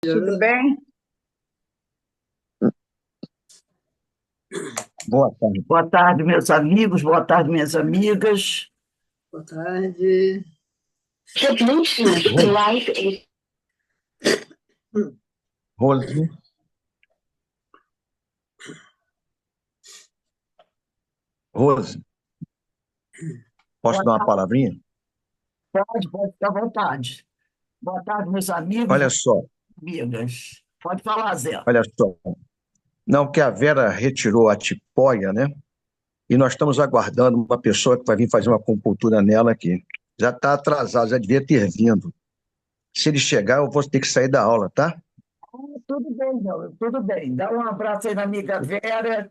Tudo bem? Boa tarde. Boa tarde, meus amigos, boa tarde, minhas amigas. Boa tarde. The Bluetooth Rose, device is Rose, Rose, posso Boa dar uma tarde. palavrinha? Pode ficar à vontade. Boa tarde, meus amigos, Olha boas só, amigas. Pode falar, Zé. olha só. Não, que a Vera retirou a tipóia, né? E nós estamos aguardando uma pessoa que vai vir fazer uma acupuntura nela aqui. Já está atrasado, já devia ter vindo. Se ele chegar, eu vou ter que sair da aula, tá? Tudo bem, meu, tudo bem. Dá um abraço aí na amiga Vera.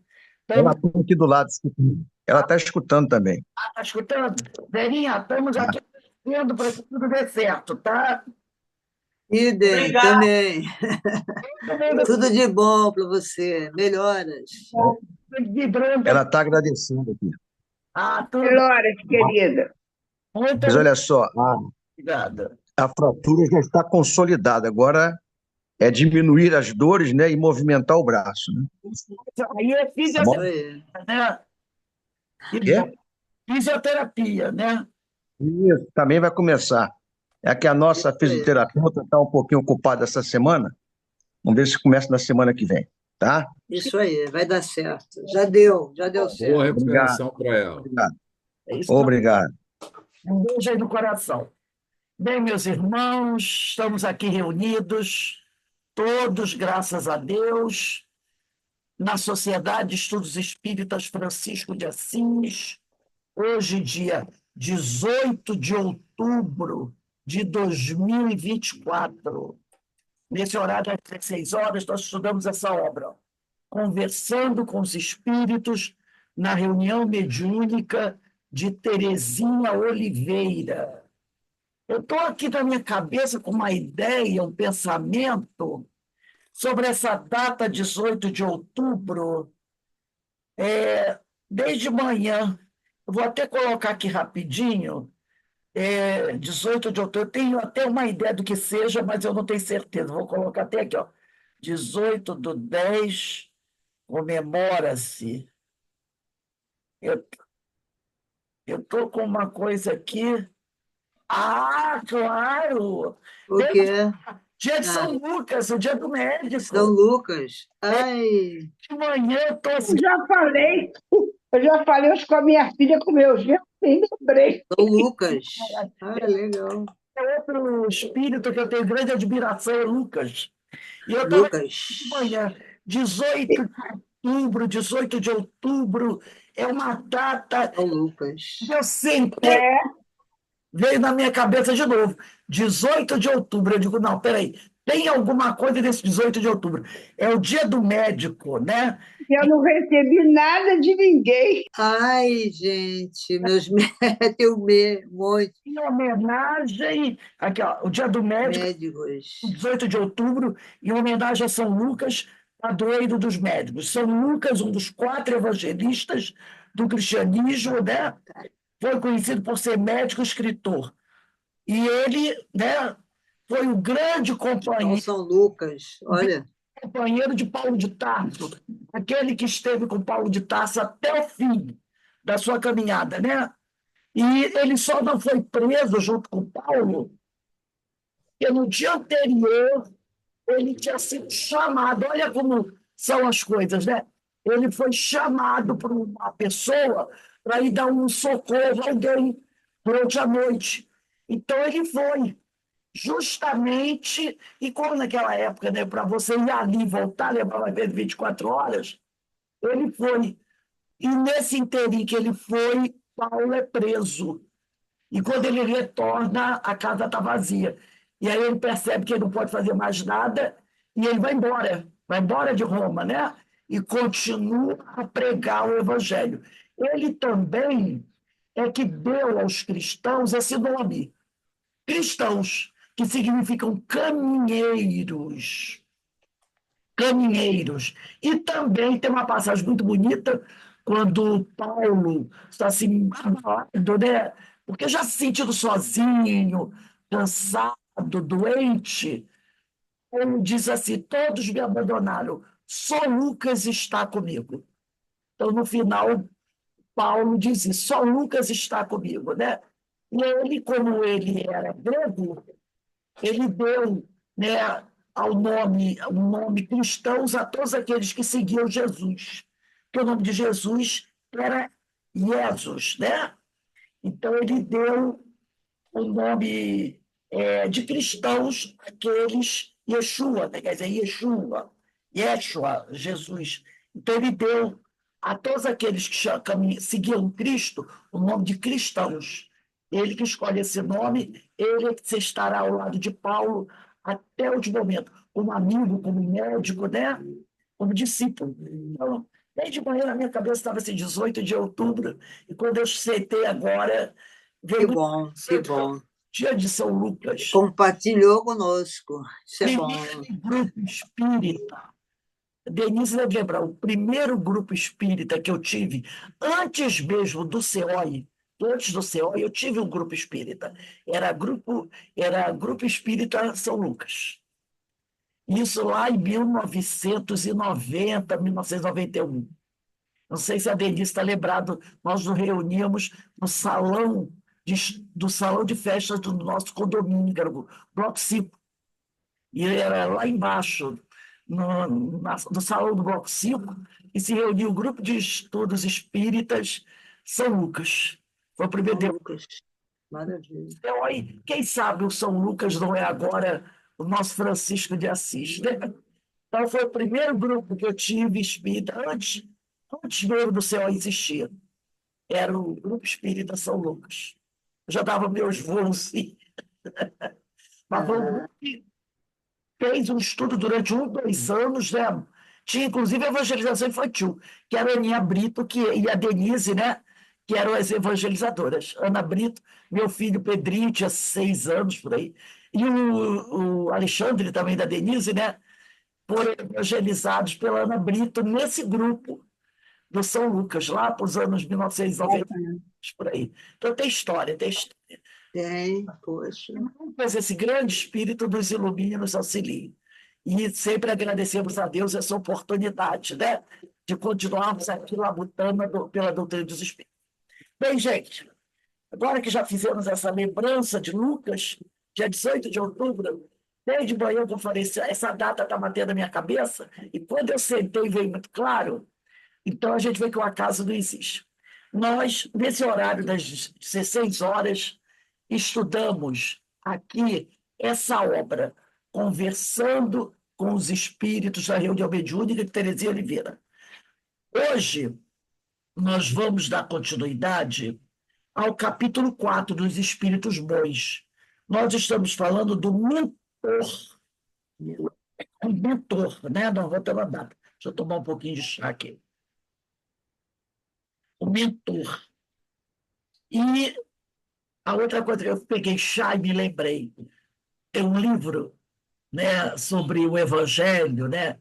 Ela Estamos, está aqui do lado, escutando. Ela está escutando também. tá escutando? Verinha, estamos aqui torcendo para que tudo dê certo, tá? Idem, Obrigado. também. Todo mundo Tudo de bom para você. Melhoras. vibrando Ela aqui. está agradecendo aqui. Tudo bem. Melhoras, querida. Muito Mas olha só, obrigada. a fratura já está consolidada. Agora é diminuir as dores, né, e movimentar o braço, né? Aí é Tá Isso bom? fisioterapia, aí. né? Que Quê? bom. Fisioterapia, né? Isso, também vai começar. É que a nossa Isso aí. fisioterapeuta está um pouquinho ocupada essa semana. Vamos ver se começa na semana que vem, tá? Isso aí. Vai dar certo. Já deu Boa certo. Obrigado, recuperação para ela. obrigado. É isso. Obrigado. Um beijo aí no coração. Bem, meus irmãos, estamos aqui reunidos, todos, graças a Deus, na Sociedade de Estudos Espíritas Francisco de Assis, hoje, dia 18 de outubro de 2024. Nesse horário, às 16 horas, nós estudamos essa obra, Conversando com os Espíritos, na reunião mediúnica de Terezinha Oliveira. Eu estou aqui na minha cabeça com uma ideia, um pensamento sobre essa data 18 de outubro, desde manhã. Eu vou até colocar aqui rapidinho, 18 de outubro. Eu tenho até uma ideia do que seja, mas eu não tenho certeza. Vou colocar até aqui, ó. 18/10, comemora-se. Eu estou com uma coisa aqui. Ah, claro! O quê? Dia de Ah, São Lucas, o dia do São médico. Lucas. Ai, De manhã eu estou Eu assim, já falei, eu já falei hoje com a minha filha, com meus filhos, nem lembrei. São Lucas. Ah, legal. é outro espírito que eu tenho grande admiração, é Lucas. E eu estava de Lucas. manhã, 18 de outubro, é uma data São que Lucas. eu sempre É, veio na minha cabeça de novo. 18 de outubro, eu digo, não, peraí, tem alguma coisa nesse 18 de outubro. É o dia do médico, né? eu não recebi nada de ninguém. Ai, gente, meus tenho um monte Em homenagem, aqui, ó, o dia do de médico, médicos. 18 de outubro, em homenagem a São Lucas, padroeiro dos médicos. São Lucas, um dos quatro evangelistas do cristianismo, né? Foi conhecido por ser médico e escritor. E ele, né, foi o grande Então, São Lucas, olha, companheiro de Paulo de Tarso, aquele que esteve com Paulo de Tarso até o fim da sua caminhada, né? E ele só não foi preso junto com Paulo, porque no dia anterior ele tinha sido chamado. Olha como são as coisas, né? Ele foi chamado por uma pessoa para ir dar um socorro a alguém durante a noite. Então ele foi, justamente, e como naquela época, né, para você ir ali e voltar, levava às vezes 24 horas, ele foi. E nesse interim que ele foi, Paulo é preso. E quando ele retorna, a casa está vazia. E aí ele percebe que ele não pode fazer mais nada e ele vai embora de Roma, né? E continua a pregar o evangelho. Ele também é que deu aos cristãos esse nome, cristãos, que significam caminheiros. Caminheiros. E também tem uma passagem muito bonita quando Paulo está assim, abalado, né? Porque já se sentindo sozinho, cansado, doente. Ele diz assim: todos me abandonaram, só Lucas está comigo. Então, no final, Paulo diz isso: só Lucas está comigo, né? E ele, como ele era grego, ele deu, né, o nome cristãos a todos aqueles que seguiam Jesus. Porque o nome de Jesus era Jesus, né? Então, ele deu o nome de cristãos àqueles, Yeshua, né? Quer dizer, Yeshua, Jesus. Então, ele deu a todos aqueles que seguiam Cristo o nome de cristãos. Ele que escolhe esse nome, ele é que estará ao lado de Paulo até o último momento, como amigo, como médico, né? Como discípulo. Então, desde manhã na minha cabeça estava assim, 18 de outubro, e quando eu sentei agora, Que veio bom, que bom. dia de São Lucas, Compartilhou conosco. Isso é bom. primeiro grupo espírita. Denise deve lembrar, o primeiro grupo espírita que eu tive, antes mesmo do CEOI, antes do CEOI, eu tive um grupo espírita. Era grupo Espírita São Lucas. Isso lá em 1990, 1991. Não sei se a Denise está lembrado, nós nos reuníamos no do salão de festas do nosso condomínio, que era o Bloco 5. E era lá embaixo, no salão do Bloco 5, e se reunia o grupo de estudos espíritas São Lucas. Foi o primeiro São Lucas. Maravilha. então, aí, quem sabe o São Lucas não é agora o nosso Francisco de Assis, né? Então, foi o primeiro grupo que eu tive espírita, antes mesmo do céu existir. Era o Grupo Espírita São Lucas. Eu já dava meus voos, sim. Mas foi um grupo que fez um estudo durante 2 anos, né? Tinha, inclusive, evangelização infantil, que era a Aninha Brito e a Denise, né? Que eram as evangelizadoras. Ana Brito, meu filho Pedrinho, tinha 6 anos, por aí. E o Alexandre, também da Denise, né? Foram evangelizados pela Ana Brito nesse grupo do São Lucas, lá para os anos 1990, por aí. Então, tem história, tem história. Tem, poxa. Mas esse grande espírito nos ilumine e nos auxilie. E sempre agradecemos a Deus essa oportunidade, né, de continuarmos aqui labutando pela doutrina dos espíritos. Bem, gente, agora que já fizemos essa lembrança de Lucas, dia 18 de outubro, desde manhã que eu falei, essa data está batendo na minha cabeça, e quando eu sentei veio muito claro, então a gente vê que o acaso não existe. Nós, nesse horário das 16 horas, estudamos aqui essa obra, Conversando com os Espíritos da Reunião Mediúnica de Terezinha Oliveira. Hoje, nós vamos dar continuidade ao capítulo 4 dos Espíritos Bons. Nós estamos falando do mentor, né? Não vou ter uma data. Deixa eu tomar um pouquinho de chá aqui. O mentor. E a outra coisa que eu peguei chá e me lembrei, tem um livro, né, sobre o Evangelho, né,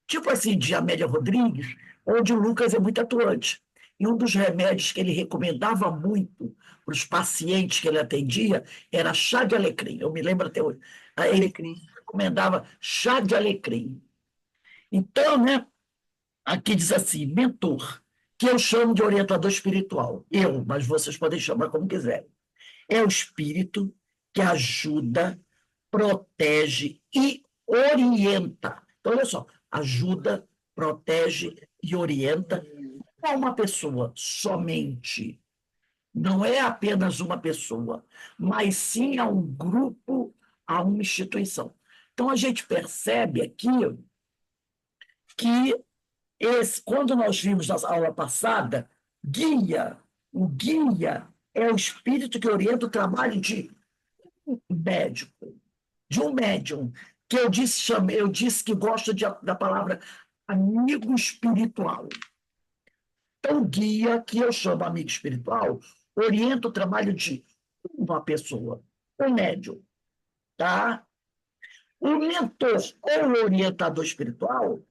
tipo assim, de Amélia Rodrigues, onde o Lucas é muito atuante. E um dos remédios que ele recomendava muito para os pacientes que ele atendia era chá de alecrim. Eu me lembro até hoje. Aí ele Alecrim. recomendava chá de alecrim. Então, né, aqui diz assim, mentor, que eu chamo de orientador espiritual. Mas vocês podem chamar como quiserem. É o espírito que ajuda, protege e orienta. Então, olha só, ajuda, protege e orienta. Não é uma pessoa somente, não é apenas uma pessoa, mas sim a um grupo, a uma instituição. Então, a gente percebe aqui que quando nós vimos na aula passada, o guia é o espírito que orienta o trabalho de médico, de um médium, que eu disse que gosto da palavra amigo espiritual. Então, o guia, que eu chamo amigo espiritual, orienta o trabalho de uma pessoa, um médium, tá? O mentor ou o orientador espiritual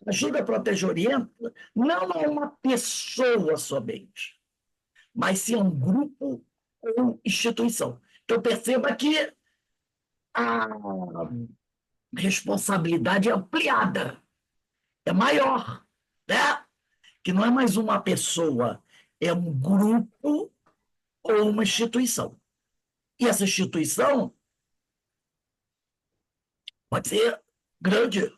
ajuda a proteger, orienta, não é uma pessoa somente, mas sim um grupo ou instituição. Então, perceba que a responsabilidade é ampliada, é maior, né? Que não é mais uma pessoa, é um grupo ou uma instituição. E essa instituição pode ser grande.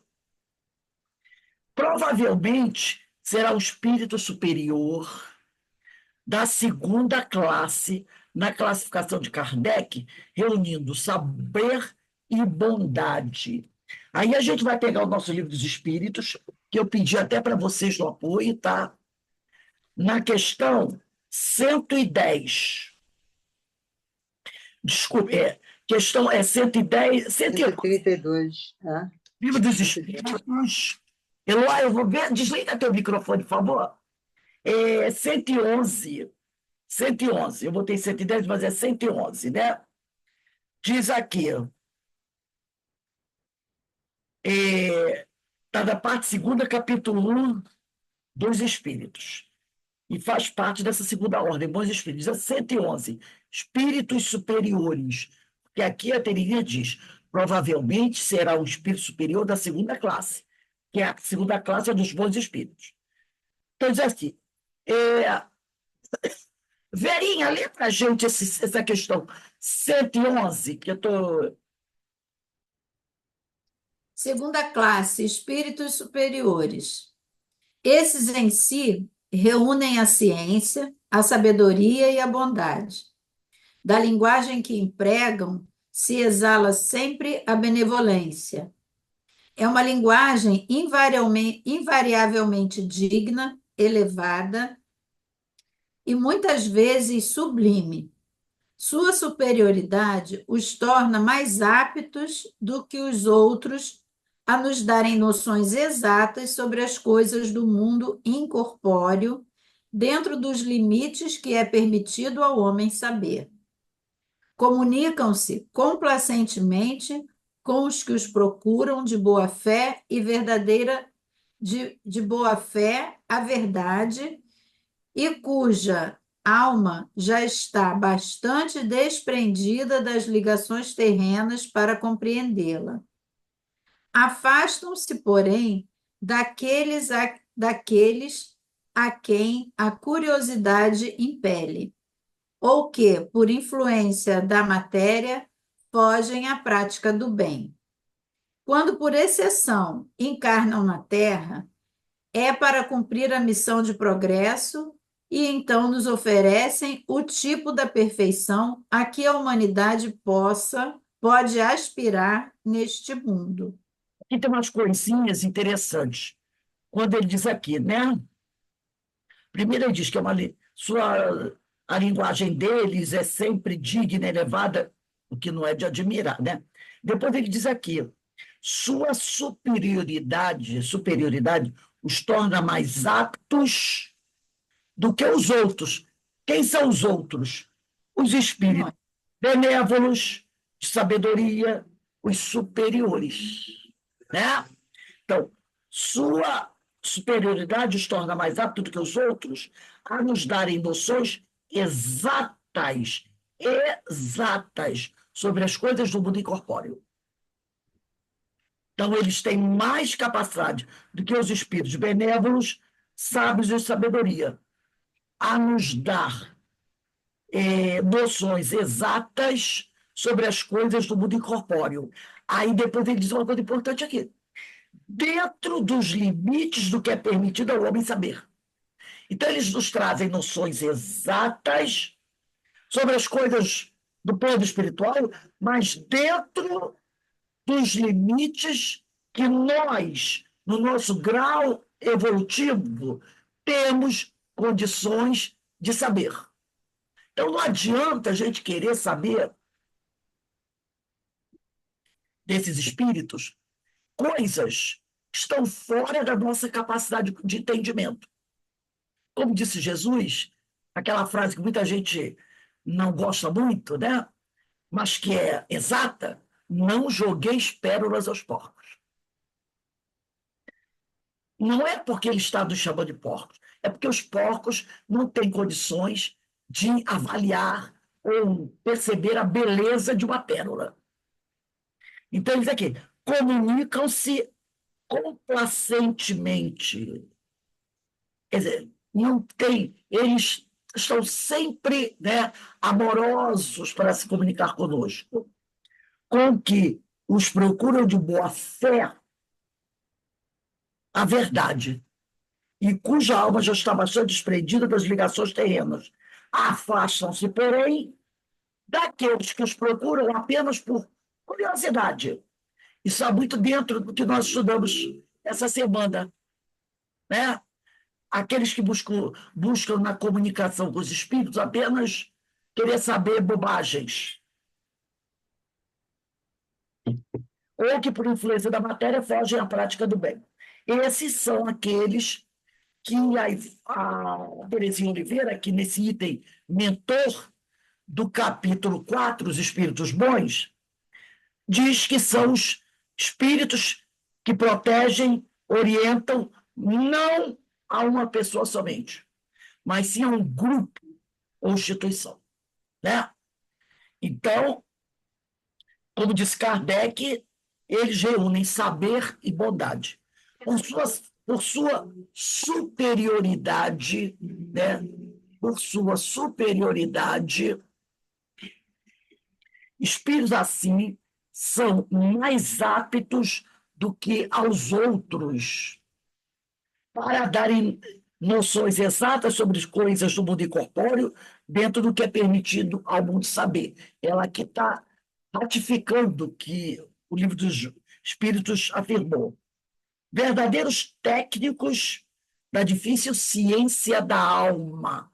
Provavelmente será o espírito superior da segunda classe na classificação de Kardec, reunindo saber e bondade. Aí a gente vai pegar o nosso livro dos Espíritos, que eu pedi até para vocês no apoio, tá? Na questão 110. Desculpe, questão 110, 132, tá? livro dos Espíritos. Eloy, eu vou ver, desliga teu microfone, por favor. 111. 111. Eu botei 110, mas é 111, né? Diz aqui, está na parte segunda, capítulo 1 dos Espíritos. E faz parte dessa segunda ordem, bons espíritos. Diz 111, espíritos superiores. Porque aqui a Terezinha diz, provavelmente será um espírito superior da segunda classe, que é a segunda classe dos bons espíritos. Então, diz assim, Verinha, lê para a gente essa questão 111, que eu estou... Segunda classe, espíritos superiores. Esses em si reúnem a ciência, a sabedoria e a bondade. Da linguagem que empregam, se exala sempre a benevolência. É uma linguagem invariavelmente digna, elevada e muitas vezes sublime. Sua superioridade os torna mais aptos do que os outros a nos darem noções exatas sobre as coisas do mundo incorpóreo, dentro dos limites que é permitido ao homem saber. Comunicam-se complacentemente com os que os procuram de boa fé e verdadeira de boa fé a verdade, e cuja alma já está bastante desprendida das ligações terrenas para compreendê-la. Afastam-se, porém, daqueles a quem a curiosidade impele, ou que, por influência da matéria, fogem à prática do bem. Quando, por exceção, encarnam na Terra, é para cumprir a missão de progresso e então nos oferecem o tipo da perfeição a que a humanidade pode aspirar neste mundo. Aqui tem umas coisinhas interessantes. Quando ele diz aqui, né? Primeiro ele diz que a linguagem deles é sempre digna, elevada, o que não é de admirar, né? Depois ele diz aqui, sua superioridade os torna mais aptos do que os outros. Quem são os outros? Os espíritos benévolos, de sabedoria, os superiores, né? Então, sua superioridade os torna mais aptos do que os outros a nos darem noções exatas sobre as coisas do mundo incorpóreo. Então, eles têm mais capacidade do que os espíritos benévolos, sábios de sabedoria, a nos dar noções exatas sobre as coisas do mundo incorpóreo. Aí depois ele diz uma coisa importante aqui. Dentro dos limites do que é permitido ao homem saber. Então, eles nos trazem noções exatas sobre as coisas do plano espiritual, mas dentro dos limites que nós, no nosso grau evolutivo, temos condições de saber. Então, não adianta a gente querer saber desses espíritos coisas que estão fora da nossa capacidade de entendimento. Como disse Jesus, aquela frase que muita gente não gosta muito, né? Mas que é exata, não jogueis pérolas aos porcos. Não é porque ele está nos chamando de porcos, é porque os porcos não têm condições de avaliar ou perceber a beleza de uma pérola. Então, ele diz aqui, comunicam-se complacentemente. Quer dizer, não tem, eles estão sempre, né, amorosos para se comunicar conosco, com que os procuram de boa fé a verdade, e cuja alma já está bastante desprendida das ligações terrenas. Afastam-se, porém, daqueles que os procuram apenas por curiosidade. Isso está muito dentro do que nós estudamos essa semana, né? Aqueles que buscam na comunicação com os espíritos apenas querer saber bobagens, ou que, por influência da matéria, fogem à prática do bem. Esses são aqueles que a Terezinha Oliveira, que nesse item mentor do capítulo 4, os espíritos bons, diz que são os espíritos que protegem, orientam, não a uma pessoa somente, mas sim a um grupo ou instituição, né? Então, como diz Kardec, eles reúnem saber e bondade. Por sua superioridade, né? Por sua superioridade, espíritos assim são mais aptos do que aos outros para darem noções exatas sobre as coisas do mundo incorpóreo dentro do que é permitido ao mundo saber. Ela aqui está ratificando que o livro dos Espíritos afirmou. Verdadeiros técnicos da difícil ciência da alma.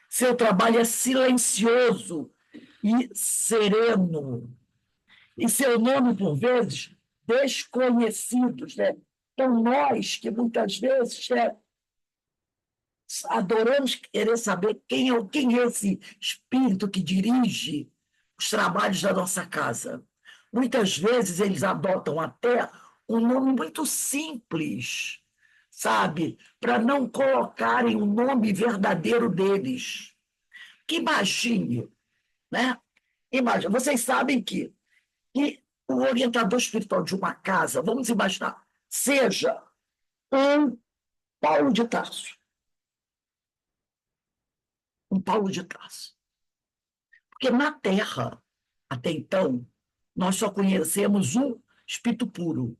Seu trabalho é silencioso e sereno. E seu nome, por vezes, desconhecidos, né? Então, nós, que muitas vezes adoramos querer saber quem é esse espírito que dirige os trabalhos da nossa casa. Muitas vezes eles adotam até um nome muito simples, sabe? Para não colocarem o nome verdadeiro deles. Que imagine, né? Imagina, vocês sabem que o orientador espiritual de uma casa, vamos imaginar, seja um Paulo de Tarso. Um Paulo de Tarso. Porque na Terra, até então, nós só conhecemos um espírito puro.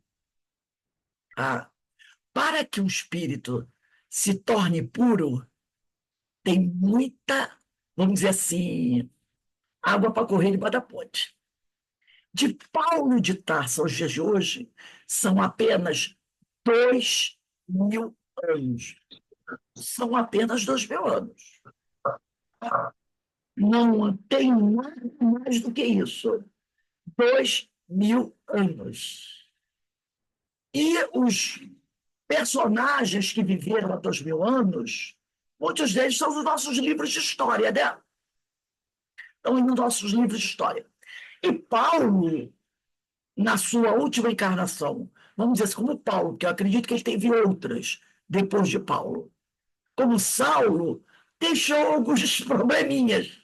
Ah, para que o espírito se torne puro, tem muita, vamos dizer assim, água para correr debaixo da ponte. De Paulo de Tarso aos dias de hoje, são apenas 2.000 anos. São apenas 2.000 anos. Não tem nada mais do que isso. 2.000 anos. E os personagens que viveram há 2.000 anos, muitos deles são os nossos livros de história, né? Estão nos nossos livros de história. E Paulo, na sua última encarnação, vamos dizer assim, como Paulo, porque eu acredito que ele teve outras depois de Paulo, como Saulo, deixou alguns probleminhas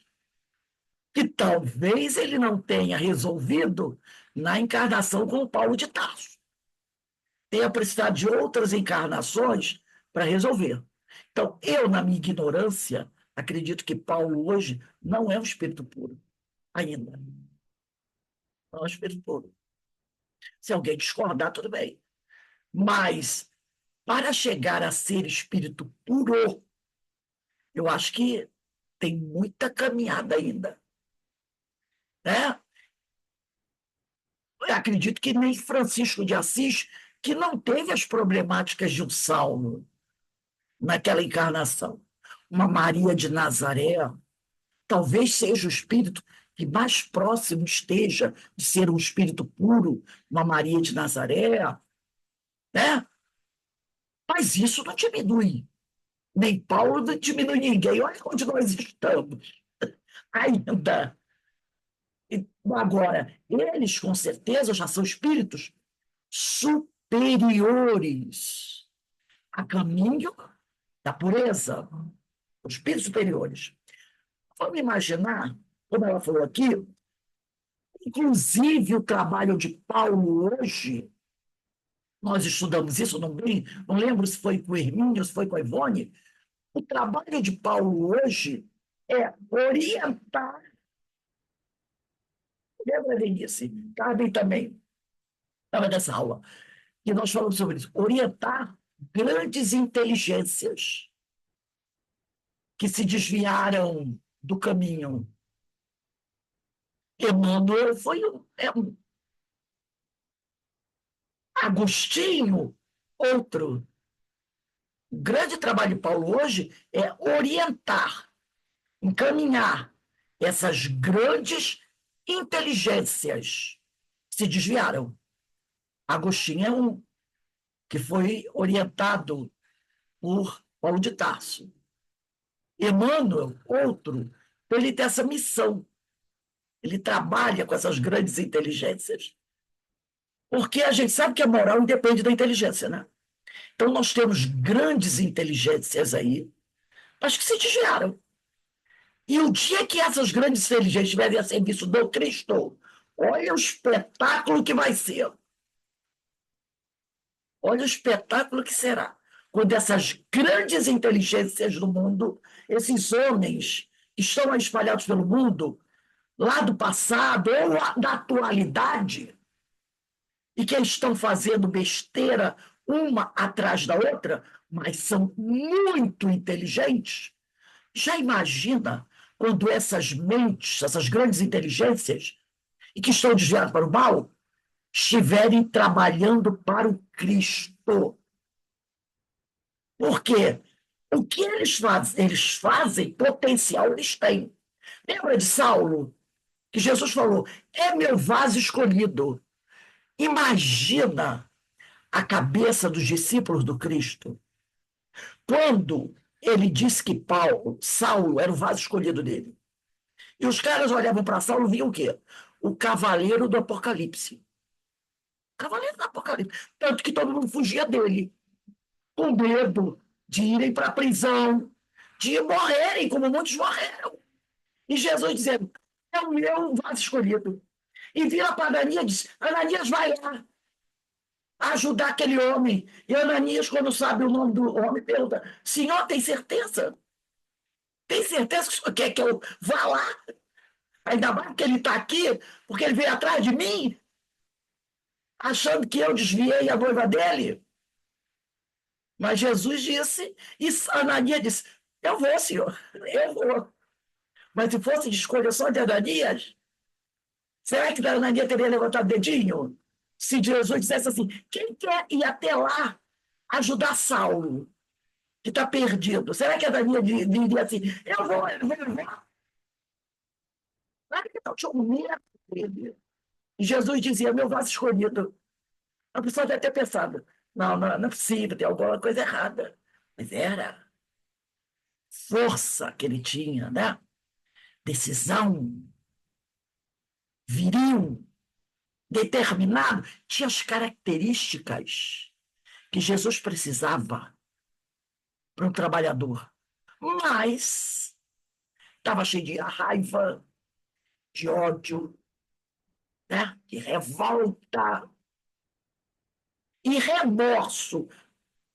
que talvez ele não tenha resolvido na encarnação com o Paulo de Tarso. Tenha precisado de outras encarnações para resolver. Então, eu, na minha ignorância, acredito que Paulo hoje não é um espírito puro, ainda. Não é um espírito puro. Se alguém discordar, tudo bem. Mas, para chegar a ser espírito puro, eu acho que tem muita caminhada ainda. Né? Eu acredito que nem Francisco de Assis, que não teve as problemáticas de um Saulo naquela encarnação. Uma Maria de Nazaré, talvez seja o espírito que mais próximo esteja de ser um espírito puro, uma Maria de Nazaré, né? Mas isso não diminui. Nem Paulo não diminui ninguém. Olha onde nós estamos ainda. Agora, eles, com certeza, já são espíritos superiores a caminho da pureza, os espíritos superiores. Vamos imaginar, como ela falou aqui, um Inclusive, o trabalho de Paulo hoje, nós estudamos isso, não lembro se foi com o Hermínio, se foi com a Ivone, o trabalho de Paulo hoje é orientar, lembra, Denise? Carmen também estava nessa aula, e nós falamos sobre isso, orientar grandes inteligências que se desviaram do caminho. Emmanuel foi um Agostinho, outro. O grande trabalho de Paulo hoje é orientar, encaminhar essas grandes inteligências que se desviaram. Agostinho é um que foi orientado por Paulo de Tarso. Emmanuel, outro, ele tem essa missão. Ele trabalha com essas grandes inteligências. Porque a gente sabe que a moral independe da inteligência, né? Então, nós temos grandes inteligências aí, mas que se desviaram. E o dia que essas grandes inteligências estiverem a serviço do Cristo, olha o espetáculo que vai ser. Olha o espetáculo que será. Quando essas grandes inteligências do mundo, esses homens que estão espalhados pelo mundo, lá do passado ou da atualidade, e que estão fazendo besteira uma atrás da outra, mas são muito inteligentes. Já imagina quando essas mentes, essas grandes inteligências, e que estão desviadas para o mal, estiverem trabalhando para o Cristo. Por quê? O que eles fazem, potencial eles têm. Lembra de Saulo? Que Jesus falou, é meu vaso escolhido. Imagina a cabeça dos discípulos do Cristo. Quando ele disse que Saulo era o vaso escolhido dele. E os caras olhavam para Saulo e viam o quê? O cavaleiro do Apocalipse. Cavaleiro do Apocalipse. Tanto que todo mundo fugia dele, com medo de irem para a prisão, de morrerem, como muitos morreram. E Jesus dizendo, é o meu vaso escolhido. E vira para Ananias e diz, Ananias, vai lá ajudar aquele homem. E Ananias, quando sabe o nome do homem, pergunta, Senhor, tem certeza? Tem certeza que o senhor quer que eu vá lá? Ainda mais que ele está aqui, porque ele veio atrás de mim, achando que eu desviei a noiva dele. Mas Jesus disse, e Ananias disse, eu vou, senhor, eu vou. Mas se fosse de escolha só de Ananias, será que Ananias teria levantado o dedinho? Se Jesus dissesse assim, quem quer ir até lá ajudar Saulo, que está perdido? Será que Ananias diria assim, eu vou. Claro que não, tinha um medo dele. E Jesus dizia, meu vaso escolhido. A pessoa deve ter pensado, não é possível, tem alguma coisa errada. Mas era força que ele tinha, né? Decisão, viril, determinado, tinha as características que Jesus precisava para um trabalhador. Mas estava cheio de raiva, de ódio, né? De revolta e remorso.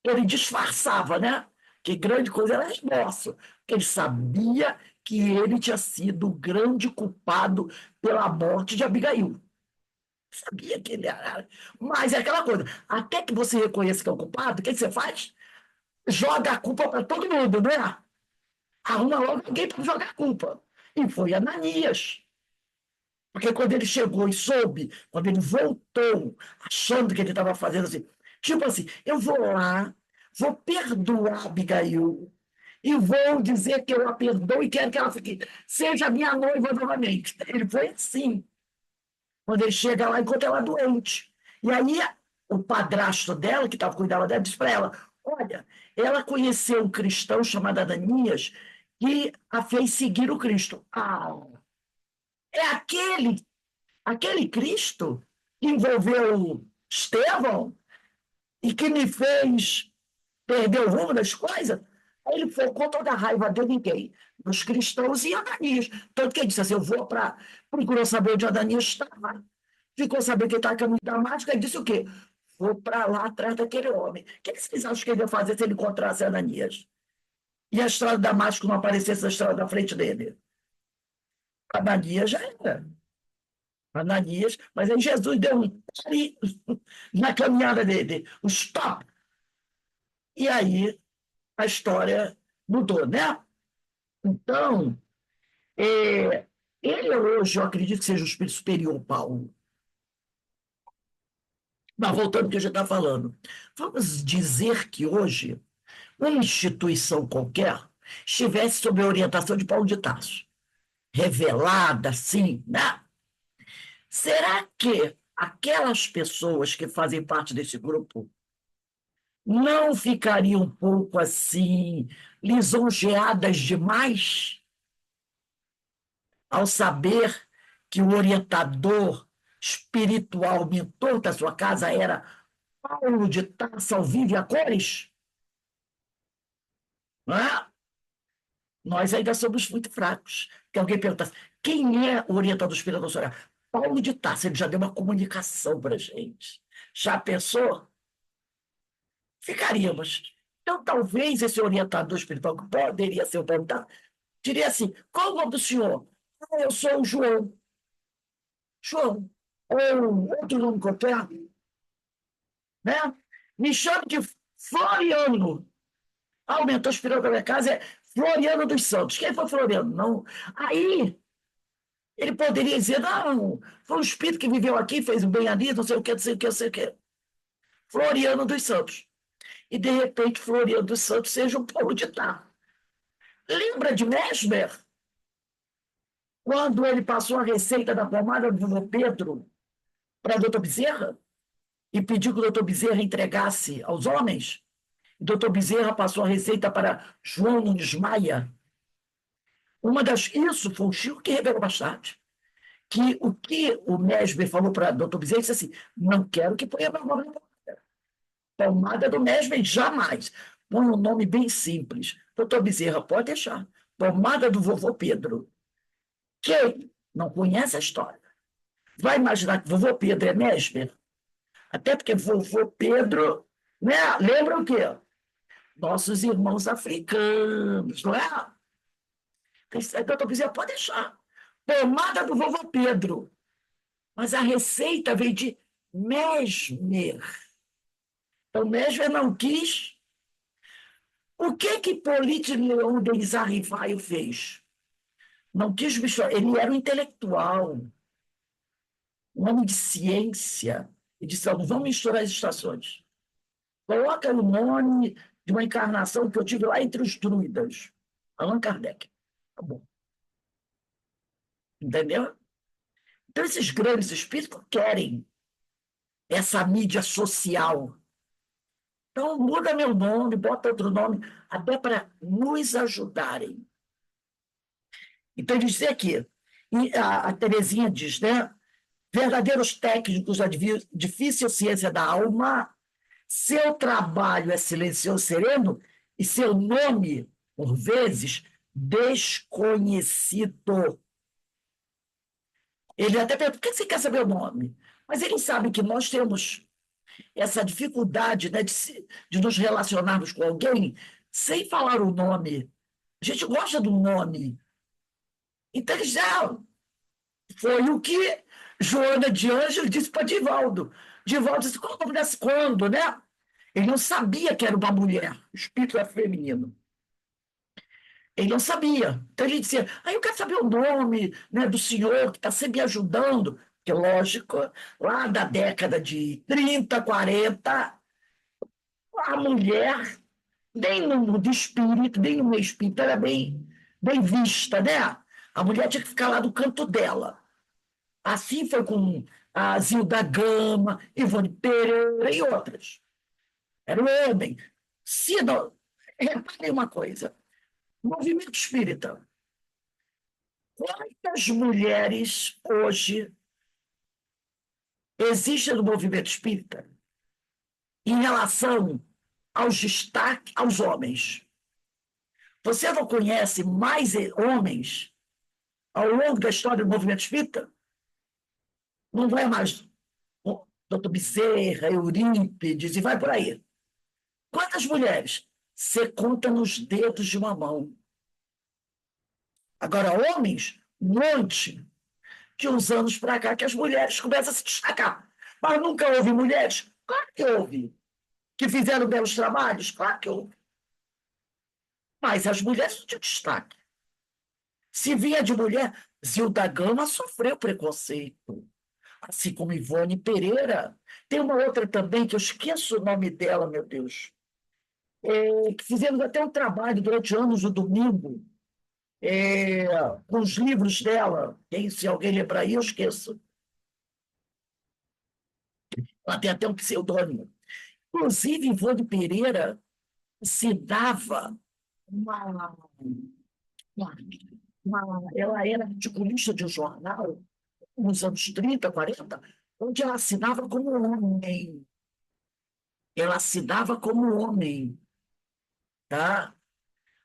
Ele disfarçava, né? Que grande coisa era remorso, porque ele sabia que ele tinha sido o grande culpado pela morte de Abigail. Sabia que ele era. Mas é aquela coisa, até que você reconheça que é o culpado, o que você faz? Joga a culpa para todo mundo, né? Arruma logo alguém para jogar a culpa. E foi Ananias. Porque quando ele chegou e soube, quando ele voltou, achando que ele estava fazendo assim, tipo assim, eu vou lá, vou perdoar Abigail, e vou dizer que eu a perdoo e quero que ela fique, seja minha noiva novamente. Ele foi assim, quando ele chega lá, encontra ela doente. E aí, o padrasto dela, que estava cuidando dela, disse para ela, olha, ela conheceu um cristão chamado Ananias, que a fez seguir o Cristo. Ah, é aquele Cristo que envolveu Estevão e que me fez perder o rumo das coisas. Aí ele focou toda a raiva dele em quem? os cristãos e Ananias. Tanto que ele disse assim, procurou saber onde Ananias estava. Ficou sabendo que ele estava caminho de Damasco, ele disse o quê? Vou para lá atrás daquele homem. O que vocês acham que ele ia fazer se ele encontrasse Ananias? E a estrada de Damasco não aparecesse na estrada da frente dele? Ananias já era. Ananias, mas aí Jesus deu um pare na caminhada dele, um stop. E aí a história mudou, né? Então, ele hoje, eu acredito que seja o espírito superior, Paulo. Mas voltando ao que a gente está falando, vamos dizer que hoje uma instituição qualquer estivesse sob a orientação de Paulo de Tarso, revelada assim, né? Será que aquelas pessoas que fazem parte desse grupo não ficariam um pouco assim lisonjeadas demais ao saber que o orientador espiritual, mentor da sua casa era Paulo de Tarso ao vivo e a cores? Não é? Nós ainda somos muito fracos. Porque alguém pergunta assim, quem é o orientador espiritual da sua casa? Paulo de Tarso, ele já deu uma comunicação para a gente. Já pensou? Ficaríamos. Então, talvez esse orientador espiritual, que poderia ser o Paulo de Tarso, diria assim, qual o nome do senhor? Ah, eu sou o João. João. Ou outro nome qualquer, né? Me chame de Floriano. Ah, o mentor espiritual da minha casa é Floriano dos Santos. Quem foi Floriano? Não. Aí, ele poderia dizer, não, foi um espírito que viveu aqui, fez o bem ali, não sei o que, não sei o que, não sei o que. Floriano dos Santos. E, de repente, Floriano dos Santos seja o Paulo de Tarso. Lembra de Mesmer? Quando ele passou a receita da pomada do Dr. Pedro para o Dr. Bezerra e pediu que o Dr. Bezerra entregasse aos homens? O Dr. Bezerra passou a receita para João Nunes Maia. Isso foi o Chico que revelou mais tarde. Que o que o Mesmer falou para o Dr. Bezerra, disse assim, não quero que ponha meu nome na pomada. Pomada do Mesmer, jamais. Põe um nome bem simples. Dr. Bezerra, pode deixar. Pomada do vovô Pedro. Quem não conhece a história vai imaginar que vovô Pedro é Mesmer? Até porque vovô Pedro, né? Lembra o quê? Nossos irmãos africanos, não é? Doutor Bezerra, pode deixar. Pomada do vovô Pedro. Mas a receita veio de Mesmer. Então, Mesmer não quis. O que Polite Leon Denis Arrivaio fez? Não quis misturar. Ele era um intelectual, um homem de ciência. Ele disse, não vamos misturar as estações. Coloca o nome de uma encarnação que eu tive lá entre os druidas. Allan Kardec. Tá bom. Entendeu? Então, esses grandes espíritos querem essa mídia social. Então, muda meu nome, bota outro nome, até para nos ajudarem. Então, ele diz aqui, e a Terezinha diz, né? Verdadeiros técnicos da difícil ciência da alma, seu trabalho é silencioso e sereno, e seu nome, por vezes, desconhecido. Ele até pergunta, por que você quer saber o nome? Mas ele sabe que nós temos essa dificuldade, né, de nos relacionarmos com alguém sem falar o nome. A gente gosta do nome. Então, já foi o que Joana de Ângelo disse para Divaldo. Divaldo disse, qual o nome desse quando, né? Ele não sabia que era uma mulher, o espírito é feminino. Ele não sabia. Então ele dizia, eu quero saber o nome, né, do senhor que está sempre me ajudando. Que, lógico, lá da década de 30, 40, a mulher, nem no mundo espírito, nem no meio espírito, era bem vista, né? A mulher tinha que ficar lá do canto dela. Assim foi com a Zilda Gama, Ivone Pereira e outras. Era o homem. Se não, reparem uma coisa, movimento espírita. Quantas mulheres hoje existem no movimento espírita em relação aos destaques aos homens? Você não conhece mais homens ao longo da história do movimento espírita? Não é mais o Dr. Bezerra, Eurípides, e vai por aí. Quantas mulheres? Você conta nos dedos de uma mão. Agora, homens, um monte. De uns anos para cá que as mulheres começam a se destacar. Mas nunca houve mulheres? Claro que houve. Que fizeram belos trabalhos? Claro que houve. Mas as mulheres não tinham destaque. Se vinha de mulher, Zilda Gama sofreu preconceito. Assim como Ivone Pereira. Tem uma outra também, que eu esqueço o nome dela, meu Deus. Que fizemos até um trabalho durante anos no domingo, com os livros dela. Se alguém lembrar aí, eu esqueço. Ela tem até um pseudônimo. Inclusive, Ivone Pereira se dava ela era articulista de um jornal nos anos 30, 40, onde ela assinava como homem. Ela assinava como homem, tá?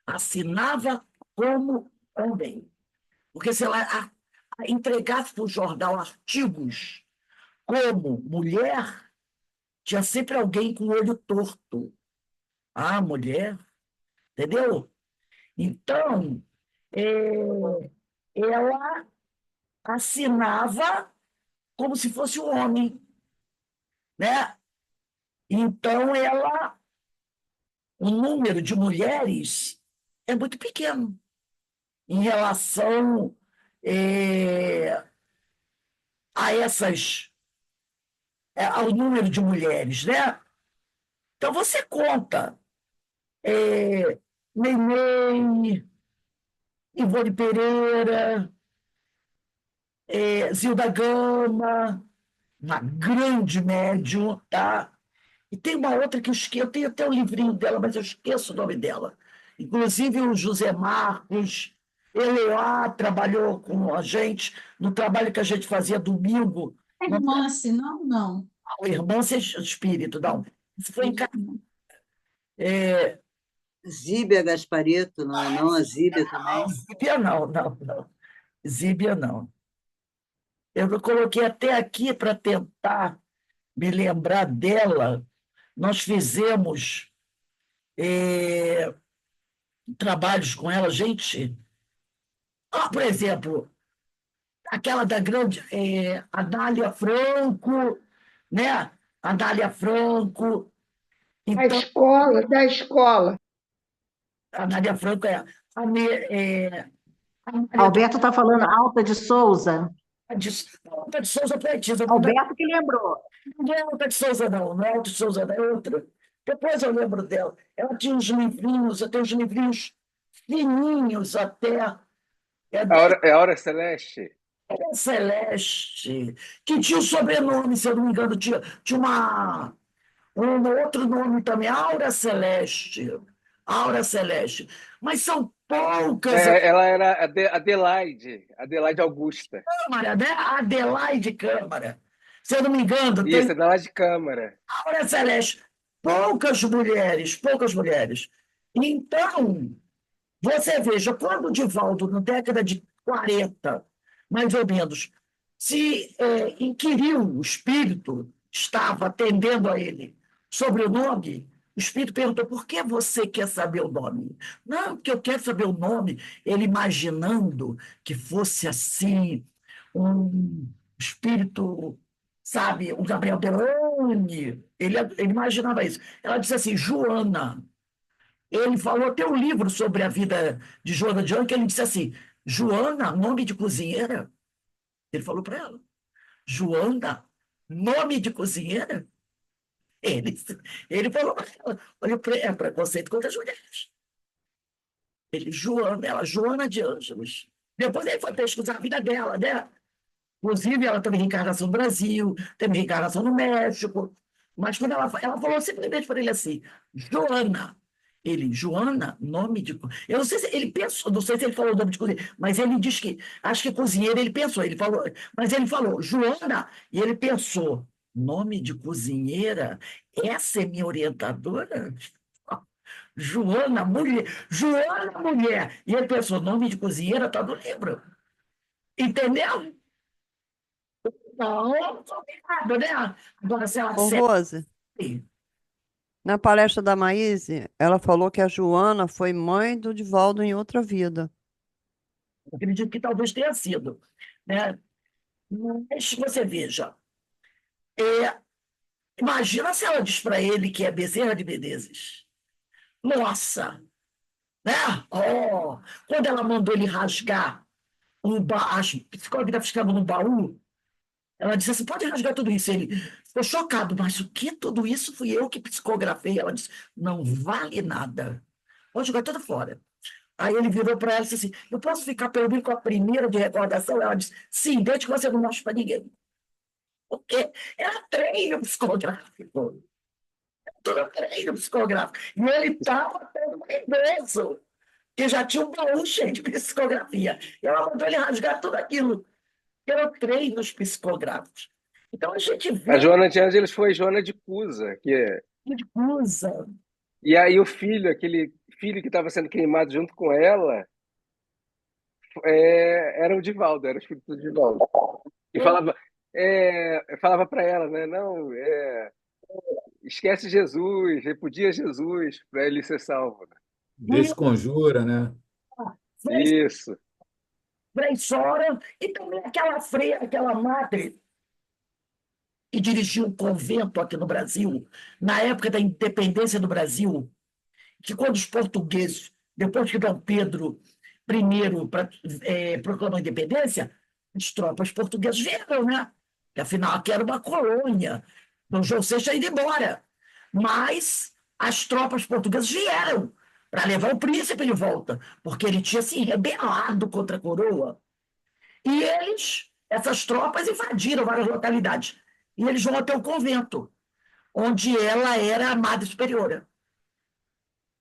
Assinava como homem. Porque se ela entregasse para o jornal artigos como mulher, tinha sempre alguém com o olho torto. Ah, mulher, entendeu? Então, ela assinava como se fosse um homem, né? Então, o número de mulheres é muito pequeno em relação a ao número de mulheres, né? Então, você conta Neném, Ivone Pereira, Zilda Gama, uma grande médium, tá? E tem uma outra que eu esqueço, eu tenho até o livrinho dela, mas eu esqueço o nome dela. Inclusive o José Marcos, Eloá trabalhou com a gente no trabalho que a gente fazia domingo. Irmã, se não, não. O Irmão Sem Espírito, não. Isso foi em Zíbia Gaspareto, não é não? A Zíbia também. Zíbia, não. Zíbia, não. Eu coloquei até aqui para tentar me lembrar dela. Nós fizemos trabalhos com ela, gente. Por exemplo, aquela da grande Adália Franco, né? Adália Franco. Da Então, escola, da escola. a Adália Franco a Alberto está falando Alta de Souza. Alta de Souza Poetisa. Alberto que lembrou. Não é Alta de Souza, não é Alta de Souza, é outra. Depois eu lembro dela. Ela tinha uns livrinhos, até uns livrinhos fininhos até. A Hora Celeste? Era Celeste, que tinha o sobrenome, se eu não me engano, tinha um outro nome também, Aura Celeste. Aura Celeste. Mas são poucas. Ela era Adelaide Augusta. Câmara, né? Adelaide Câmara. Se eu não me engano, Isso, tem Adelaide Câmara. Aura Celeste. Poucas mulheres, poucas mulheres. Então, você veja, quando o Divaldo, na década de 40, mais ou menos, se inquiriu o espírito, estava atendendo a ele sobre o nome, o espírito perguntou: por que você quer saber o nome? Não, porque eu quero saber o nome. Ele imaginando que fosse assim, um espírito, sabe, um Gabriel Delane. Ele imaginava isso. Ela disse assim: Joana. Ele falou, tem um livro sobre a vida de Joana de Ângeles, que ele disse assim: Joana, nome de cozinheira? Ele falou para ela: Joana, nome de cozinheira? Ele falou para ela: olha, é preconceito contra as mulheres. Joana de Ângeles. Depois ele foi pesquisar a vida dela, né? Inclusive, ela teve reencarnação no Brasil, teve reencarnação no México. Mas quando ela falou simplesmente para ele assim: Joana. Joana, nome de. Eu não sei se ele pensou, não sei se ele falou o nome de cozinheiro, mas ele diz que, acho que cozinheiro ele pensou, ele falou, mas ele falou, Joana, e ele pensou, nome de cozinheira? Essa é minha orientadora? Joana, mulher. Joana, mulher. E ele pensou, nome de cozinheira está no livro. Entendeu? Não, não combinado, né? Agora, se ela Ô, Rose, serve, na palestra da Maíse, ela falou que a Joana foi mãe do Divaldo em outra vida. acredito que talvez tenha sido, né? Mas você veja, é, imagina se ela diz para ele que é Bezerra de Menezes. Nossa, né? Oh, quando ela mandou ele rasgar as psicógrafas ficavam no baú, ela disse assim: pode rasgar tudo isso. Ele ficou chocado, mas o que tudo isso fui eu que psicografei? Ela disse: não vale nada. Pode jogar tudo fora. Aí ele virou para ela e disse assim: eu posso ficar pelo menos com a primeira de recordação? Ela disse: sim, desde que você não mostre para ninguém. Porque era treino psicográfico. Tudo treino psicográfico. E ele estava todo idoso, que já tinha um baú cheio de psicografia. E ela mandou ele rasgar tudo aquilo, que eram treinos psicográficos. Então a gente A vê Joana de Ângeles foi Joana de Cusa, que coisa. e aí o filho, aquele filho que estava sendo queimado junto com ela, era o Divaldo, era o espírito do Divaldo. E falava para ela, né? Não, esquece Jesus, repudia Jesus para ele ser salvo, né? Desconjura, né? Isso. Frei Sora, e também aquela freira, aquela madre que dirigiu um convento aqui no Brasil, na época da independência do Brasil, que quando os portugueses, depois que Dom Pedro I proclamou a independência, as tropas portuguesas vieram, né? Porque, afinal, aqui era uma colônia. Dom João VI tinha ido embora. Mas as tropas portuguesas vieram para levar o príncipe de volta, porque ele tinha se rebelado contra a coroa. E essas tropas, invadiram várias localidades. E eles vão até o convento, onde ela era a Madre Superiora.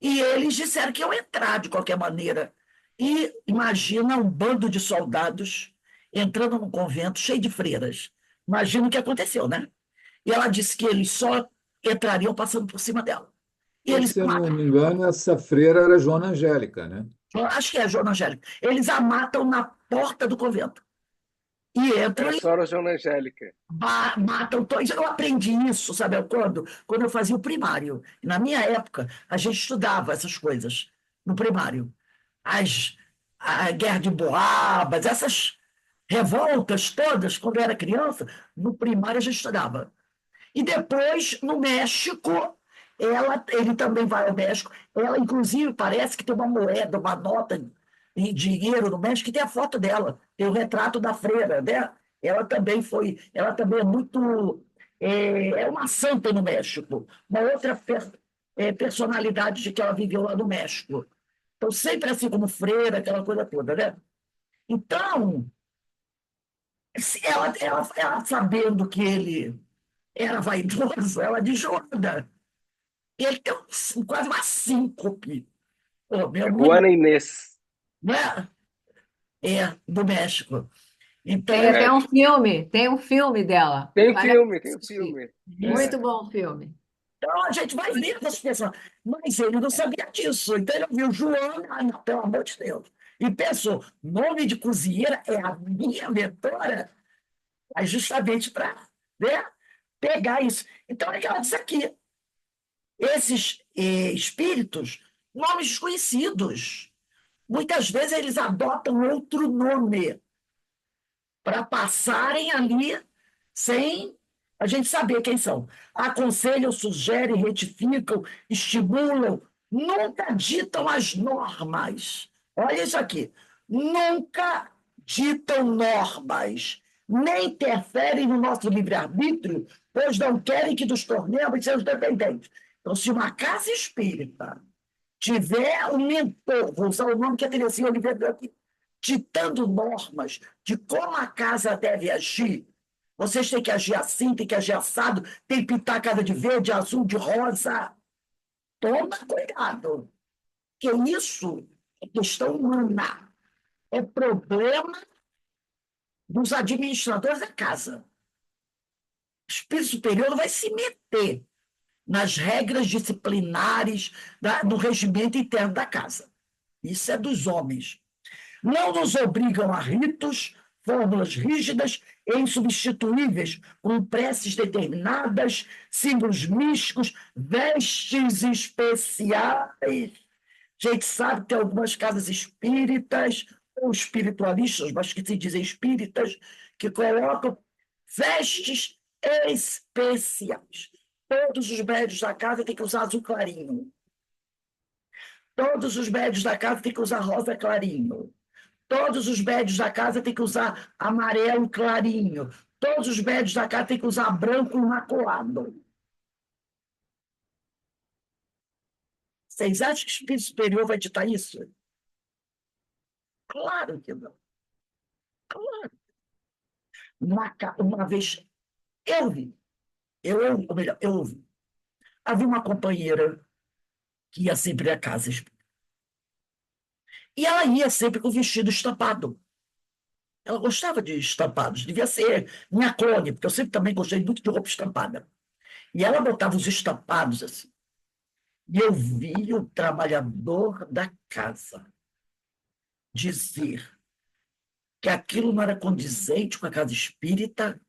E eles disseram que iam entrar de qualquer maneira. E imagina um bando de soldados entrando num convento cheio de freiras. Imagina o que aconteceu, né? E ela disse que eles só entrariam passando por cima dela. E E, eles se eu não matam. me engano, essa freira era Joana Angélica, né? Acho que é a Joana Angélica. Eles a matam na porta do convento. E entram Era e só a Joana Angélica. matam todos. Eu aprendi isso, sabe quando? Quando eu fazia o primário. Na minha época, a gente estudava essas coisas no primário. A Guerra de Boabas, essas revoltas todas, quando eu era criança, no primário a gente estudava. E depois, no México, ele também vai ao México. Ela, inclusive, parece que tem uma moeda, uma nota em dinheiro no México, que tem a foto dela, tem o retrato da freira, né? Ela também é muito. É uma santa no México, uma outra personalidade de que ela viveu lá no México. Então, sempre assim como freira, aquela coisa toda, né? Então, ela sabendo que ele era vaidoso, ela diz: Joana, ele tem quase uma síncope. Pô, minha mulher, Juana Inês, né? Do México. Então, do Tem até um México. filme, tem um filme dela. Tem um Vale a pena filme, tem um assistir. filme. Muito bom o filme. então a gente vai ver essas pessoas. Mas ele não sabia disso. Então ele viu Joana, não, pelo amor de Deus. E pensou: nome de cozinheira é a minha mentora? Aí justamente para, né, pegar isso. Então é que ela diz aqui: esses espíritos, nomes desconhecidos. Muitas vezes eles adotam outro nome para passarem ali sem a gente saber quem são. Aconselham, sugerem, retificam, estimulam, nunca ditam as normas. Olha isso aqui. Nunca ditam normas, nem interferem no nosso livre-arbítrio, pois não querem que nos tornemos seus dependentes. Então, se uma casa espírita tiver um mentor, vou usar o nome que a Terezinha Oliveira deu aqui, ditando normas de como a casa deve agir, vocês têm que agir assim, têm que agir assado, tem que pintar a casa de verde, azul, de rosa. Toma cuidado, que isso é questão humana, é problema dos administradores da casa. O espírito superior não vai se meter nas regras disciplinares no regimento interno da casa. Isso é dos homens. Não nos obrigam a ritos, fórmulas rígidas e insubstituíveis, com preces determinadas, símbolos místicos, vestes especiais. A gente sabe que tem algumas casas espíritas, ou espiritualistas, mas que se dizem espíritas, que colocam vestes especiais. Todos os médios da casa têm que usar azul clarinho. Todos os médios da casa têm que usar rosa clarinho. Todos os médios da casa têm que usar amarelo clarinho. Todos os médios da casa têm que usar branco imaculado. Vocês acham que o espírito superior vai ditar isso? Claro que não. Claro. Uma vez eu vi, ou melhor, eu ouvi. Havia uma companheira que ia sempre à casa espírita. E ela ia sempre com o vestido estampado. Ela gostava de estampados, devia ser minha clone, porque eu sempre também gostei muito de roupa estampada. E ela botava os estampados assim. E eu vi o trabalhador da casa dizer que aquilo não era condizente com a casa espírita,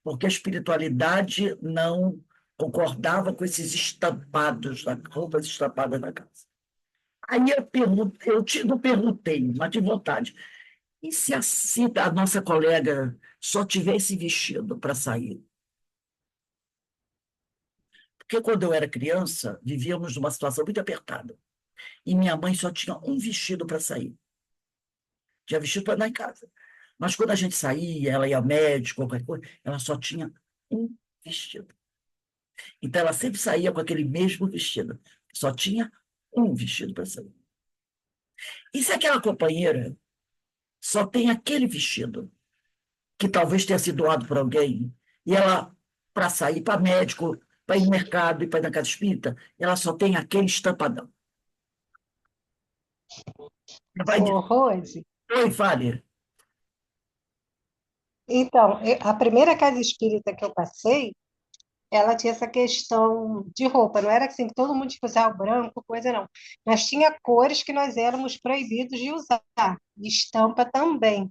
porque a espiritualidade não concordava com esses estampados, roupas estampadas na casa. Aí eu não perguntei, mas de vontade. E se a nossa colega só tivesse vestido para sair? Porque quando eu era criança, vivíamos numa situação muito apertada. E minha mãe só tinha um vestido para sair. Tinha vestido para andar em casa. Mas quando a gente saía, ela ia ao médico, qualquer coisa, ela só tinha um vestido. Então ela sempre saía com aquele mesmo vestido. Só tinha um vestido para sair. E se aquela companheira só tem aquele vestido, que talvez tenha sido doado por alguém, e ela, para sair para médico, para ir no mercado e para ir na casa espírita, ela só tem aquele estampadão. Vai dizer, Ô, Rose, oi, fale. então, a primeira casa espírita que eu passei, ela tinha essa questão de roupa, não era assim que todo mundo tinha que usar o branco, coisa não. Mas tinha cores que nós éramos proibidos de usar, e estampa também.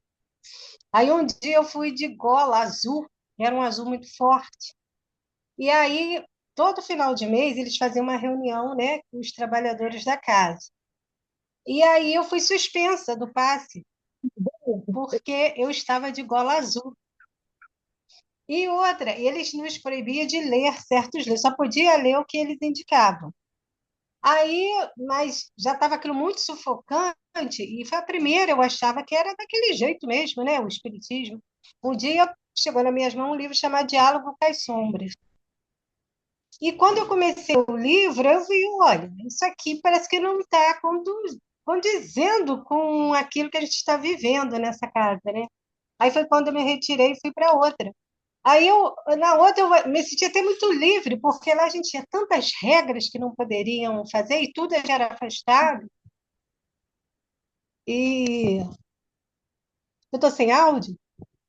Aí um dia eu fui de gola azul, era um azul muito forte. E aí, todo final de mês, eles faziam uma reunião, né, com os trabalhadores da casa. E aí eu fui suspensa do passe, porque eu estava de gola azul. E outra, eles nos proibiam de ler certos livros, só podia ler o que eles indicavam. Aí, mas já estava aquilo muito sufocante, e foi a primeira, eu achava que era daquele jeito mesmo, né, o espiritismo. Um dia chegou nas minhas mãos um livro chamado Diálogo com as Sombras. E quando eu comecei o livro, eu vi, olha, isso aqui parece que não está condizendo com aquilo que a gente está vivendo nessa casa, né? Aí foi quando eu me retirei e fui para outra. Aí na outra eu me senti até muito livre, porque lá a gente tinha tantas regras que não poderiam fazer e tudo já era afastado. E eu estou sem áudio?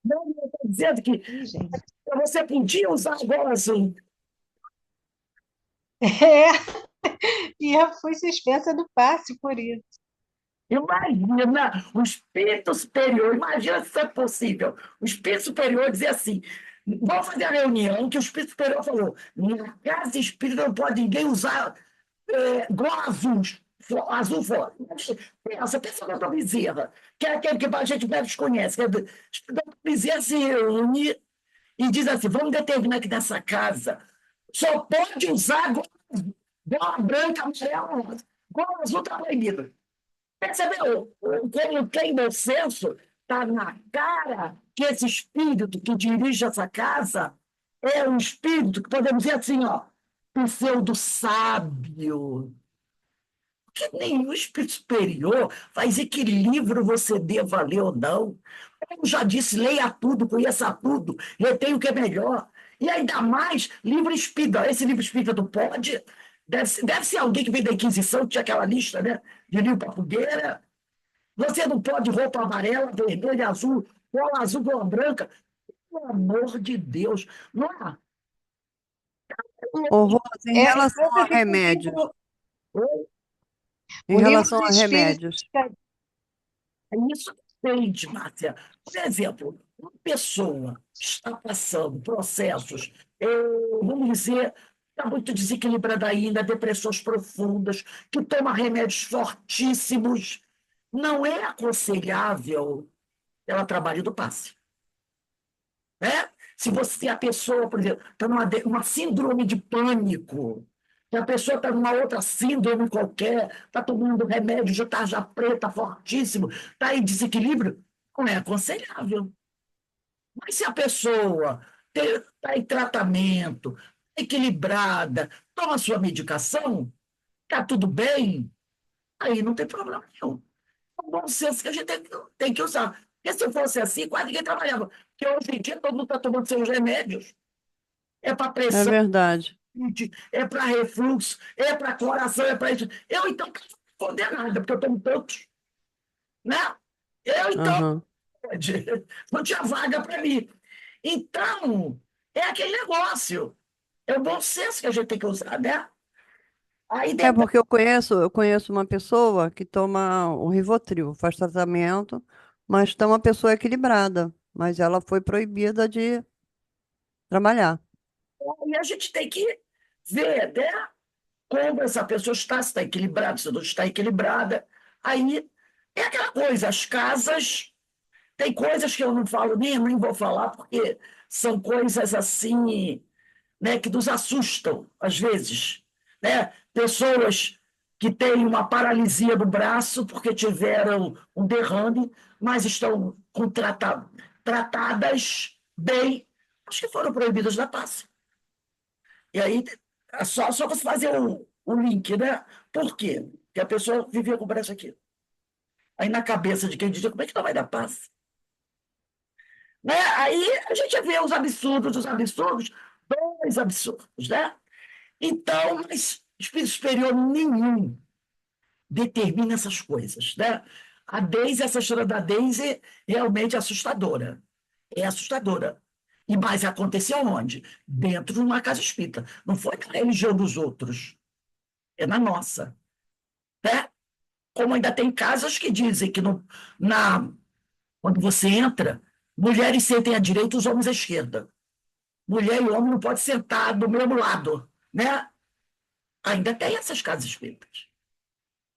Não, eu estou dizendo que Ih, gente. você podia usar a gola azul. É, e eu fui suspensa do passe por isso. Imagina o espírito superior, imagina se isso é possível. O espírito superior dizer assim: vamos fazer a reunião que o espírito superior falou: na casa espírita não pode ninguém usar gola azul, azul fora. Pensa na doutor Bezerra, que é aquele que a gente menos conhece. Que é o doutor Bezerra se reúne e diz assim: vamos determinar que nessa casa só pode usar gola branca, amarela, rosa. Gola azul está proibida. Percebeu? Como tem bom senso, está na cara que esse espírito que dirige essa casa é um espírito que podemos dizer assim, ó, pseudo-sábio. Porque nenhum espírito superior vai dizer que livro você deva ler ou não. Como já disse, leia tudo, conheça tudo, retenha o que é melhor. E ainda mais, livro espírita. Esse livro espírita do Pode deve ser alguém que veio da Inquisição, que tinha aquela lista, né, de livro para fogueira. Você não pode roupa amarela, vermelha, azul, bola azul, bola branca. Pelo amor de Deus. Não é? Ô, Rosa, em É, relação eu a fico remédios, livro, em o livro relação a dos espíritos. remédios, É isso que depende, Márcia. Por exemplo, uma pessoa está passando processos, vamos dizer, está muito desequilibrada ainda, depressões profundas, que toma remédios fortíssimos, não é aconselhável ela trabalhe do passe. Né? Se você, a pessoa, por exemplo, está numa síndrome de pânico, se a pessoa está numa outra síndrome qualquer, está tomando remédio de tarja preta fortíssimo, está em desequilíbrio, não é aconselhável. Mas se a pessoa está em tratamento, equilibrada, toma sua medicação, está tudo bem, aí não tem problema nenhum. É um bom senso que a gente tem que usar. Porque se fosse assim, quase ninguém trabalhava. Porque hoje em dia todo mundo está tomando seus remédios. É para é pressão, verdade. é para refluxo, é para coração, é para isso. Eu, então, não posso responder nada, porque eu tomo tantos. Né? Eu, então, Aham. não tinha vaga para mim. Então, é aquele negócio. É o bom senso que a gente tem que usar, né? Aí É depende. porque eu conheço uma pessoa que toma o Rivotril, faz tratamento, mas está uma pessoa equilibrada, mas ela foi proibida de trabalhar. E a gente tem que ver, né? Como essa pessoa está, se está equilibrada, se não está equilibrada. Aí é aquela coisa, as casas, tem coisas que eu não falo nem vou falar, porque são coisas assim, né, que nos assustam, às vezes. Né? Pessoas que têm uma paralisia do braço porque tiveram um derrame, mas estão tratadas bem, acho que foram proibidas da passe. E aí, é só você fazer o link, né? Por quê? Porque a pessoa vivia com o braço aqui. Aí na cabeça de quem dizia, como é que não vai dar paz? Né? Aí a gente vê os absurdos, dois absurdos, né? Então, mas espírito superior nenhum determina essas coisas, né? A Daisy, essa história da Daisy é realmente assustadora. É assustadora. E mais aconteceu onde? Dentro de uma casa espírita. Não foi na religião dos outros. É na nossa. Né? Como ainda tem casas que dizem que quando você entra, mulheres sentem à direita, os homens à esquerda. Mulher e homem não podem sentar do mesmo lado. Né? Ainda tem essas casas espíritas.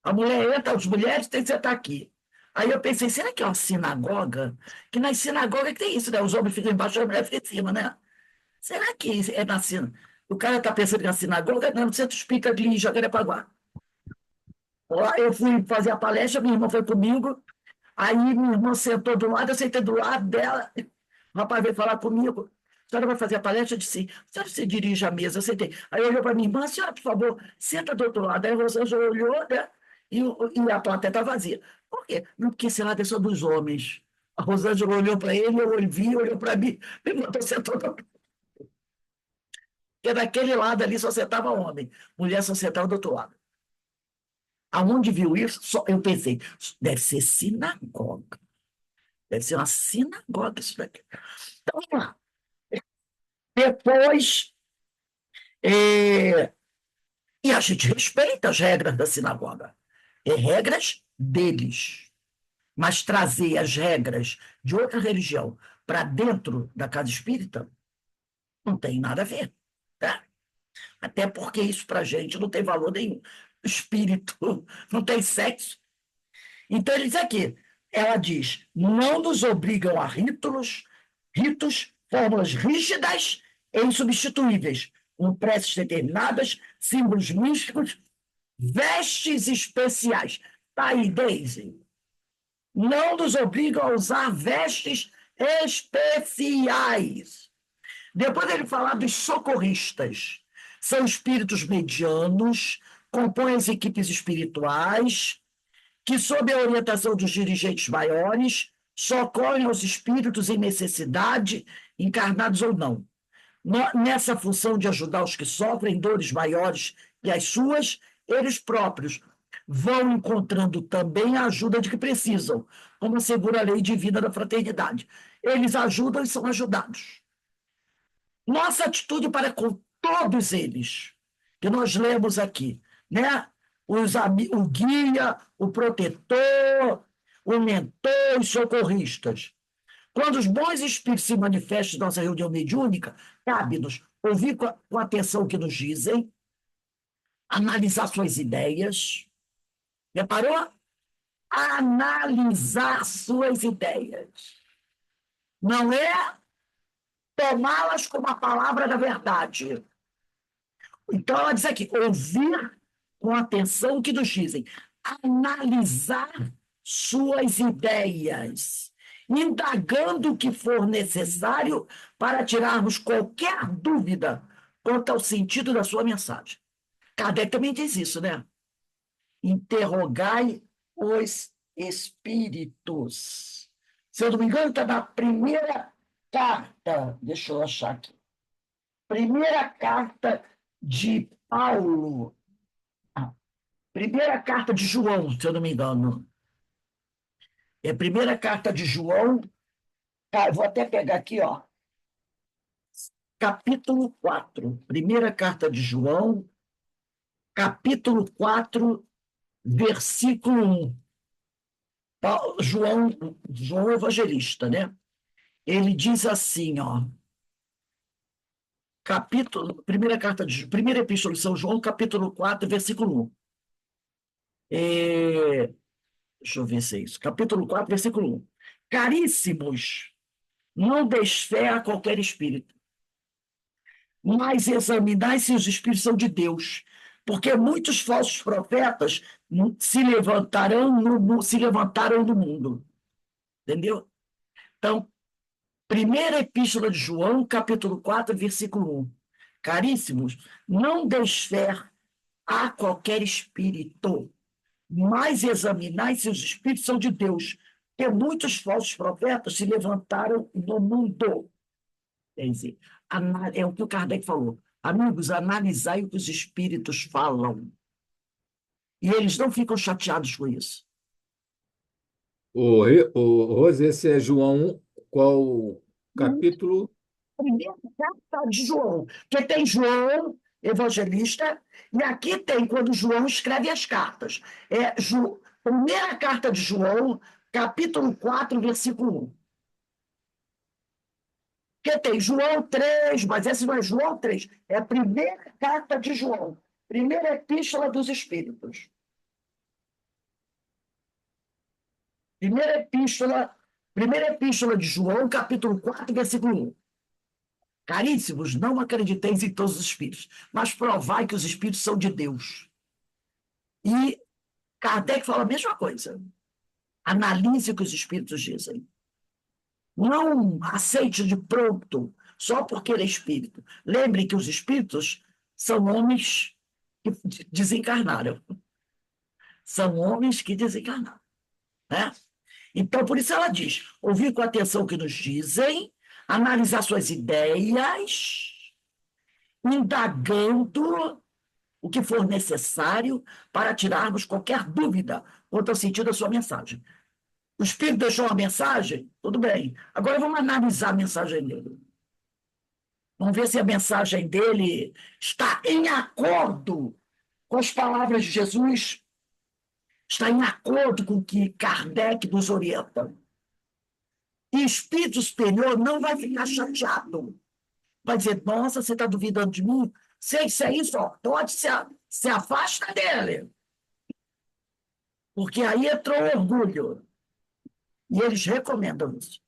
A mulher entra, as mulheres têm que sentar aqui. Aí eu pensei, será que é uma sinagoga? Que nas sinagogas tem isso, né? Os homens ficam embaixo e as mulheres ficam em cima, né? Será que é na sinagoga? O cara está pensando que é na sinagoga? Não, no centro espírita ali em Jacarepaguá. Lá eu fui fazer a palestra, minha irmã foi comigo, aí minha irmã sentou do lado, eu sentei do lado dela, o rapaz veio falar comigo, a senhora vai fazer a palestra? Eu disse, sim. A senhora se dirige à mesa, eu sentei. Aí olhou para minha irmã, senhora, por favor, senta do outro lado. Aí você já olhou, né? E a plateia está vazia. Por quê? Não, porque esse lado é só dos homens. A Rosângela olhou para ele, eu ouvi, olhou para mim, me botou sentou do outro lado. Porque daquele lado ali só sentava homem, mulher só sentava do outro lado. Aonde viu isso? Eu pensei, deve ser sinagoga. Deve ser uma sinagoga isso daqui. Então, vamos lá. Depois, e a gente respeita as regras da sinagoga. É regras deles. Mas trazer as regras de outra religião para dentro da casa espírita não tem nada a ver. Tá? Até porque isso para a gente não tem valor nenhum. Espírito não tem sexo. Então, ele diz aqui, ela diz, não nos obrigam a ritos, fórmulas rígidas e insubstituíveis, com preces determinadas, símbolos místicos, vestes especiais. Está aí, Daisy. Não nos obrigam a usar vestes especiais. Depois ele fala dos socorristas. São espíritos medianos, compõem as equipes espirituais, que, sob a orientação dos dirigentes maiores, socorrem os espíritos em necessidade, encarnados ou não. Nessa função de ajudar os que sofrem dores maiores e as suas, eles próprios vão encontrando também a ajuda de que precisam, como assegura a lei divina da fraternidade. Eles ajudam e são ajudados. Nossa atitude para todos eles que nós lemos aqui, né? O guia, o protetor, o mentor, os socorristas. Quando os bons espíritos se manifestam em nossa reunião mediúnica, cabe-nos ouvir com atenção o que nos dizem, analisar suas ideias. Reparou? Analisar suas ideias. Não é tomá-las como a palavra da verdade. Então, ela diz aqui, ouvir com atenção o que nos dizem, analisar suas ideias, indagando o que for necessário para tirarmos qualquer dúvida quanto ao sentido da sua mensagem. Kardec também diz isso, né? Interrogai os espíritos. Se eu não me engano, está na primeira carta, deixa eu achar aqui. Primeira carta de Paulo. Primeira carta de João, se eu não me engano. É a primeira carta de João. Eu vou até pegar aqui, ó. Capítulo 4. Primeira carta de João, capítulo 4, versículo 1. João Evangelista, né? Ele diz assim, ó. Primeira epístola de São João, capítulo 4, versículo 1. Deixa eu ver se é isso. Capítulo 4, versículo 1. Caríssimos, não deis fé a qualquer espírito, mas examinai se os espíritos são de Deus, porque muitos falsos profetas se levantaram no mundo. Entendeu? Então, primeira epístola de João, capítulo 4, versículo 1. Caríssimos, não deis fé a qualquer espírito, mas examinai se os espíritos são de Deus, porque muitos falsos profetas se levantaram no mundo. Quer dizer, é o que o Kardec falou. Amigos, analisai o que os espíritos falam. E eles não ficam chateados com isso. Rose, esse é João, qual capítulo? Primeira carta de João, porque tem João Evangelista, e aqui tem quando João escreve as cartas. Primeira carta de João, capítulo 4, versículo 1. Porque tem João 3, mas esse não é João 3, é a primeira carta de João, primeira epístola dos Espíritos. Primeira epístola de João, capítulo 4, versículo 1. Caríssimos, não acrediteis em todos os espíritos, mas provai que os espíritos são de Deus. E Kardec fala a mesma coisa. Analise o que os espíritos dizem. Não aceite de pronto, só porque ele é espírito. Lembre que os espíritos são homens que desencarnaram. São homens que desencarnaram. Né? Então, por isso ela diz, ouvir com atenção o que nos dizem, analisar suas ideias, indagando o que for necessário para tirarmos qualquer dúvida quanto ao sentido da sua mensagem. O Espírito deixou uma mensagem? Tudo bem. Agora vamos analisar a mensagem dele. Vamos ver se a mensagem dele está em acordo com as palavras de Jesus, está em acordo com o que Kardec nos orienta. E espírito superior não vai ficar chateado. Vai dizer, nossa, você está duvidando de mim? Se é isso, ó, pode se afasta dele. Porque aí entrou o orgulho. E eles recomendam isso.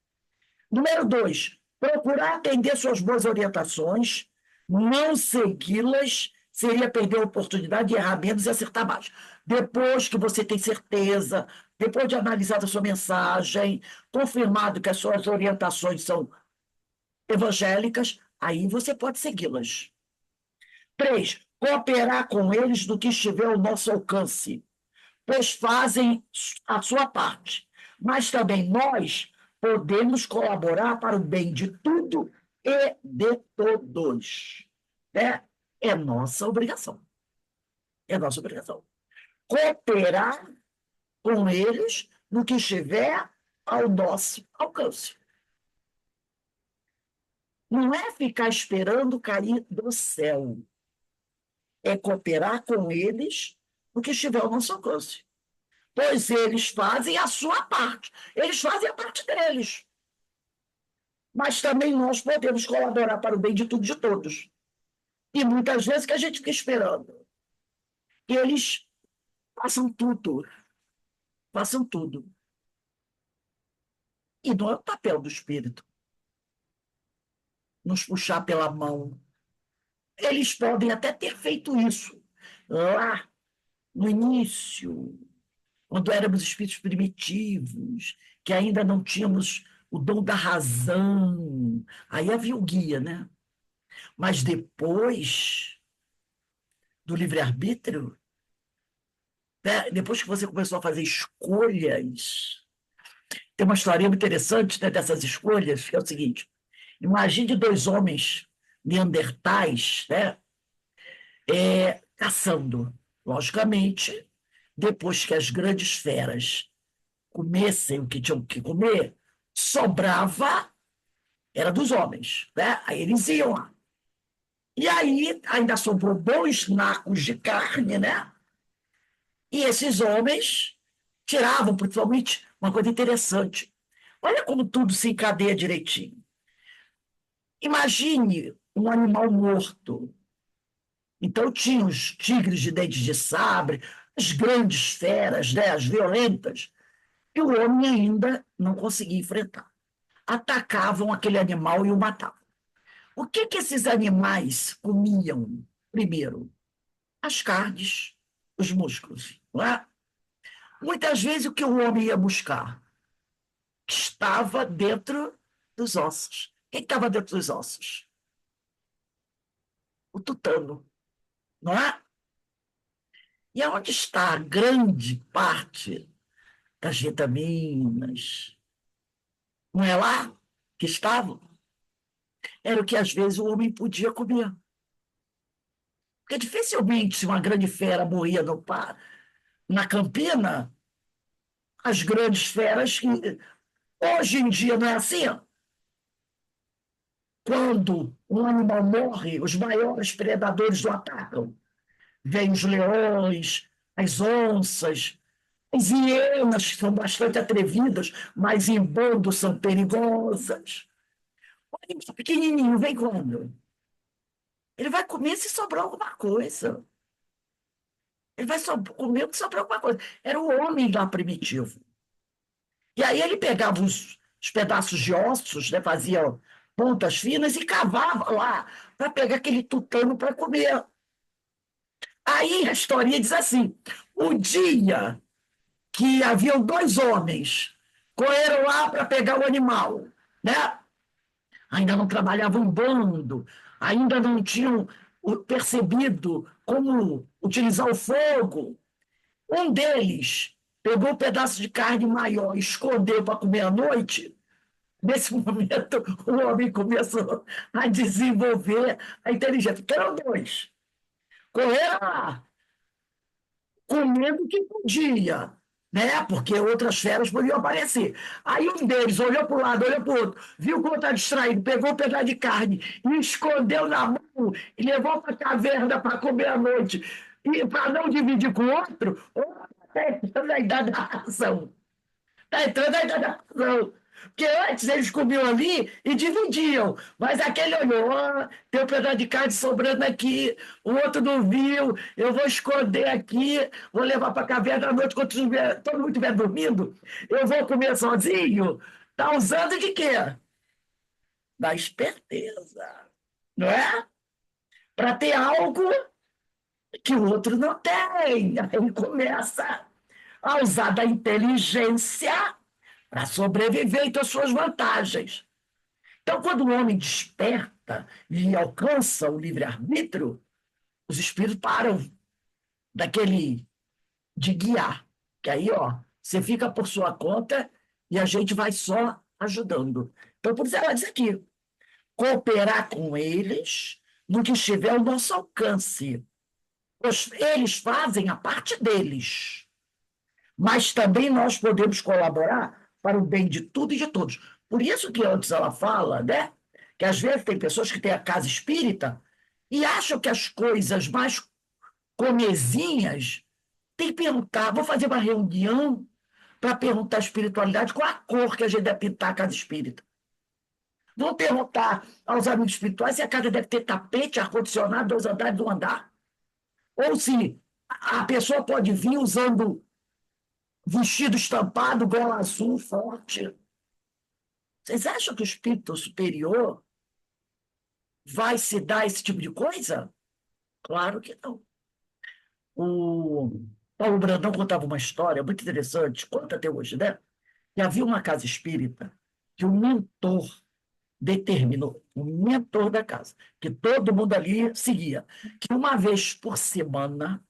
Número 2, procurar atender suas boas orientações, não segui-las seria perder a oportunidade de errar menos e acertar mais. Depois que você tem certeza, depois de analisar a sua mensagem, confirmado que as suas orientações são evangélicas, aí você pode segui-las. 3, cooperar com eles no que estiver ao nosso alcance, pois fazem a sua parte. Mas também nós podemos colaborar para o bem de tudo e de todos. Né? É nossa obrigação. É nossa obrigação. Cooperar com eles no que estiver ao nosso alcance. não é ficar esperando cair do céu, é cooperar com eles no que estiver ao nosso alcance. Pois eles fazem a sua parte, eles fazem a parte deles. Mas também nós podemos colaborar para o bem de tudo e de todos. E muitas vezes que a gente fica esperando que eles façam tudo, façam tudo. E não é o papel do Espírito nos puxar pela mão. Eles podem até ter feito isso lá no início, quando éramos espíritos primitivos, que ainda não tínhamos o dom da razão. Aí havia o guia, né? Mas depois do livre-arbítrio, né? Depois que você começou a fazer escolhas, tem uma historinha muito interessante, né, dessas escolhas, que é o seguinte: imagine dois homens neandertais, né, caçando. Logicamente, depois que as grandes feras comessem o que tinham que comer, sobrava, era dos homens, né? Aí eles iam lá. E aí ainda sobrou bons nacos de carne, né? E esses homens tiravam, principalmente, uma coisa interessante. Olha como tudo se encadeia direitinho. Imagine um animal morto. Então tinha os tigres de dentes de sabre, as grandes feras, né, as violentas, e o homem ainda não conseguia enfrentar. Atacavam aquele animal e o matavam. O que esses animais comiam primeiro? As carnes, os músculos. Não é? Muitas vezes o que o homem ia buscar estava dentro dos ossos. O que estava dentro dos ossos? O tutano, não é? E aonde está a grande parte das vitaminas? Não é lá que estavam? Era o que às vezes o homem podia comer. Porque dificilmente se uma grande fera morria na campina, as grandes feras, que hoje em dia não é assim. Quando um animal morre, os maiores predadores o atacam. Vêm os leões, as onças, as hienas, que são bastante atrevidas, mas em bando são perigosas. O animal pequenininho vem quando? Ele vai comer se sobrar alguma coisa. Ele vai comer se sobrar alguma coisa. Era o homem lá primitivo. E aí ele pegava os pedaços de ossos, né, fazia pontas finas e cavava lá para pegar aquele tutano para comer. Aí a historinha diz assim: o dia que haviam dois homens correram lá para pegar o animal, né? Ainda não trabalhavam em bando, ainda não tinham percebido como utilizar o fogo. Um deles pegou um pedaço de carne maior, escondeu para comer à noite. Nesse momento, o homem começou a desenvolver a inteligência. Porque eram dois. Correram lá, comendo o que podia, né? Porque outras feras podiam aparecer. Aí um deles olhou para um lado, olhou para o outro, viu que o outro estava distraído, pegou um pedaço de carne e escondeu na mão e levou para a caverna para comer à noite. E para não dividir com o outro, está entrando a idade da ração. Está entrando a idade da ração. Porque antes eles comiam ali e dividiam, mas aquele olhou: tem um pedaço de carne sobrando aqui, o outro não viu, eu vou esconder aqui, vou levar para a caverna à noite, quando todo mundo estiver dormindo, eu vou comer sozinho. Está usando de quê? Da esperteza, não é? Para ter algo que o outro não tem. Aí ele começa a usar da inteligência para sobreviver e ter suas vantagens. Então, quando o homem desperta e alcança o livre-arbítrio, os espíritos param daquele de guiar. Que aí, ó, você fica por sua conta e a gente vai só ajudando. Então, por isso ela diz aqui: cooperar com eles no que estiver ao nosso alcance. Eles fazem a parte deles, mas também nós podemos colaborar para o bem de tudo e de todos. Por isso que antes ela fala, né, que Que às vezes tem pessoas que têm a casa espírita e acham que as coisas mais comezinhas tem que perguntar. Vou fazer uma reunião para perguntar a espiritualidade qual a cor que a gente deve pintar a casa espírita. Vou perguntar aos amigos espirituais se a casa deve ter tapete, ar-condicionado, 2 andares, 1 andar. Ou se a pessoa pode vir usando vestido estampado, gola azul, forte. Vocês acham que o espírito superior vai se dar esse tipo de coisa? Claro que não. O Paulo Brandão contava uma história muito interessante, conta até hoje, né? Que havia uma casa espírita que o mentor determinou, o mentor da casa, que todo mundo ali seguia, que uma vez por semana,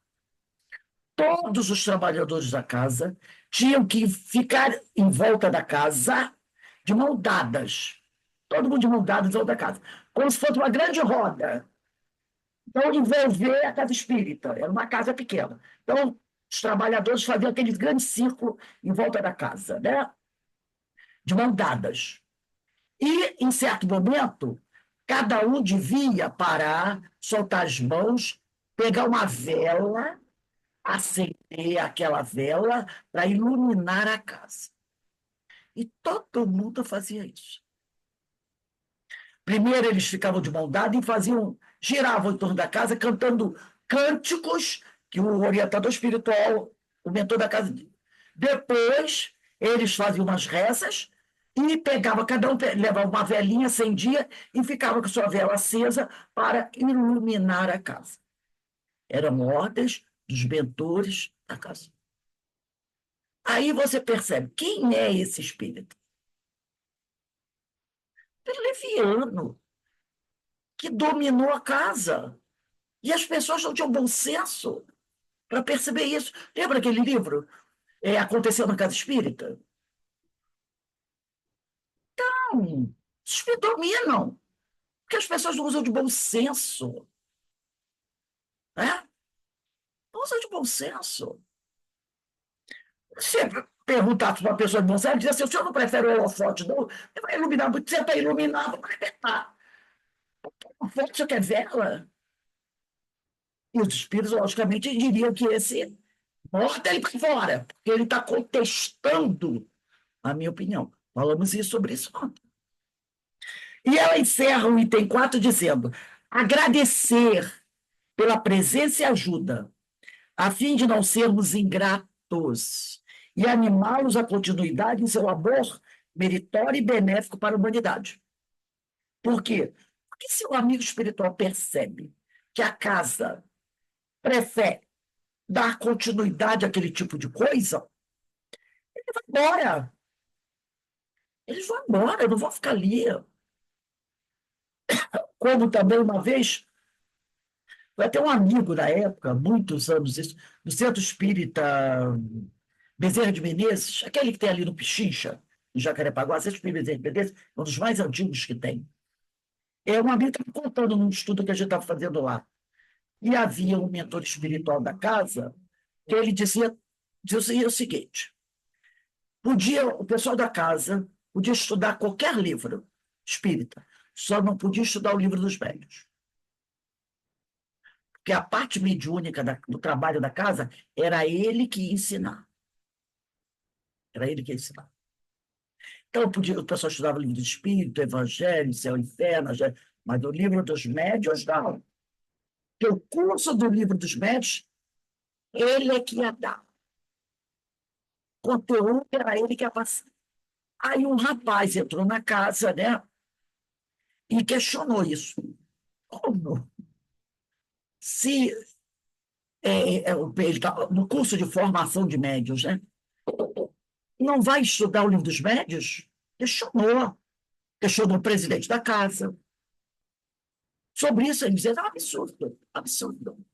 todos os trabalhadores da casa tinham que ficar em volta da casa de mão dadas. Todo mundo de mão dadas em volta da casa. Como se fosse uma grande roda. Então, envolver a casa espírita. Era uma casa pequena. Então, os trabalhadores faziam aquele grande círculo em volta da casa, né? De mão dadas. E, em certo momento, cada um devia parar, soltar as mãos, pegar uma vela, acender aquela vela para iluminar a casa. E todo mundo fazia isso. Primeiro eles ficavam de mão dada e giravam em torno da casa cantando cânticos que o orientador espiritual, o mentor da casa. Depois eles faziam umas rezas e cada um levava uma velinha, acendia e ficava com sua vela acesa para iluminar a casa. Eram ordens dos mentores da casa. Aí você percebe quem é esse espírito. Leviano, que dominou a casa. E as pessoas não tinham bom senso para perceber isso. Lembra aquele livro, Aconteceu na Casa Espírita? Não, os espíritos dominam, porque as pessoas não usam de bom senso. Né? Não usam de bom senso. Se perguntar para uma pessoa de bom senso, ela diz assim: o senhor não prefere o holofote, não? Ele vai iluminar muito, você está iluminado, vai apertar. O holofote quer vela? E os espíritos, logicamente, diriam que esse bota ele para fora, porque ele está contestando a minha opinião. Falamos sobre isso ontem. E ela encerra o item 4 dizendo: agradecer pela presença e ajuda, a fim de não sermos ingratos e animá-los à continuidade em seu amor meritório e benéfico para a humanidade. Por quê? Porque se o amigo espiritual percebe que a casa prefere dar continuidade àquele tipo de coisa, ele vai embora. Eles vão embora, eu não vou ficar ali. Como também uma vez, vai ter um amigo na época, muitos anos isso, do Centro Espírita Bezerra de Menezes, aquele que tem ali no Pichincha, em Jacarepaguá, Centro Espírita Bezerra de Menezes, um dos mais antigos que tem. Um amigo estava contando num estudo que a gente estava fazendo lá. E havia um mentor espiritual da casa que ele dizia o seguinte: o pessoal da casa podia estudar qualquer livro espírita, só não podia estudar o livro dos médiuns. Porque a parte mediúnica do trabalho da casa era ele que ia ensinar. Era ele que ia ensinar. Então, o pessoal estudava o livro do Espírito, Evangelho, Céu e Inferno, mas o livro dos médiuns, não. Porque o curso do livro dos médiuns, ele é que ia dar. O conteúdo era ele que ia passar. Aí um rapaz entrou na casa, né, e questionou isso. Como? Se ele tá no curso de formação de médiuns, né? Não vai estudar o livro dos médiuns? Questionou o presidente da casa. Sobre isso, ele dizia: é um absurdo, absurdo.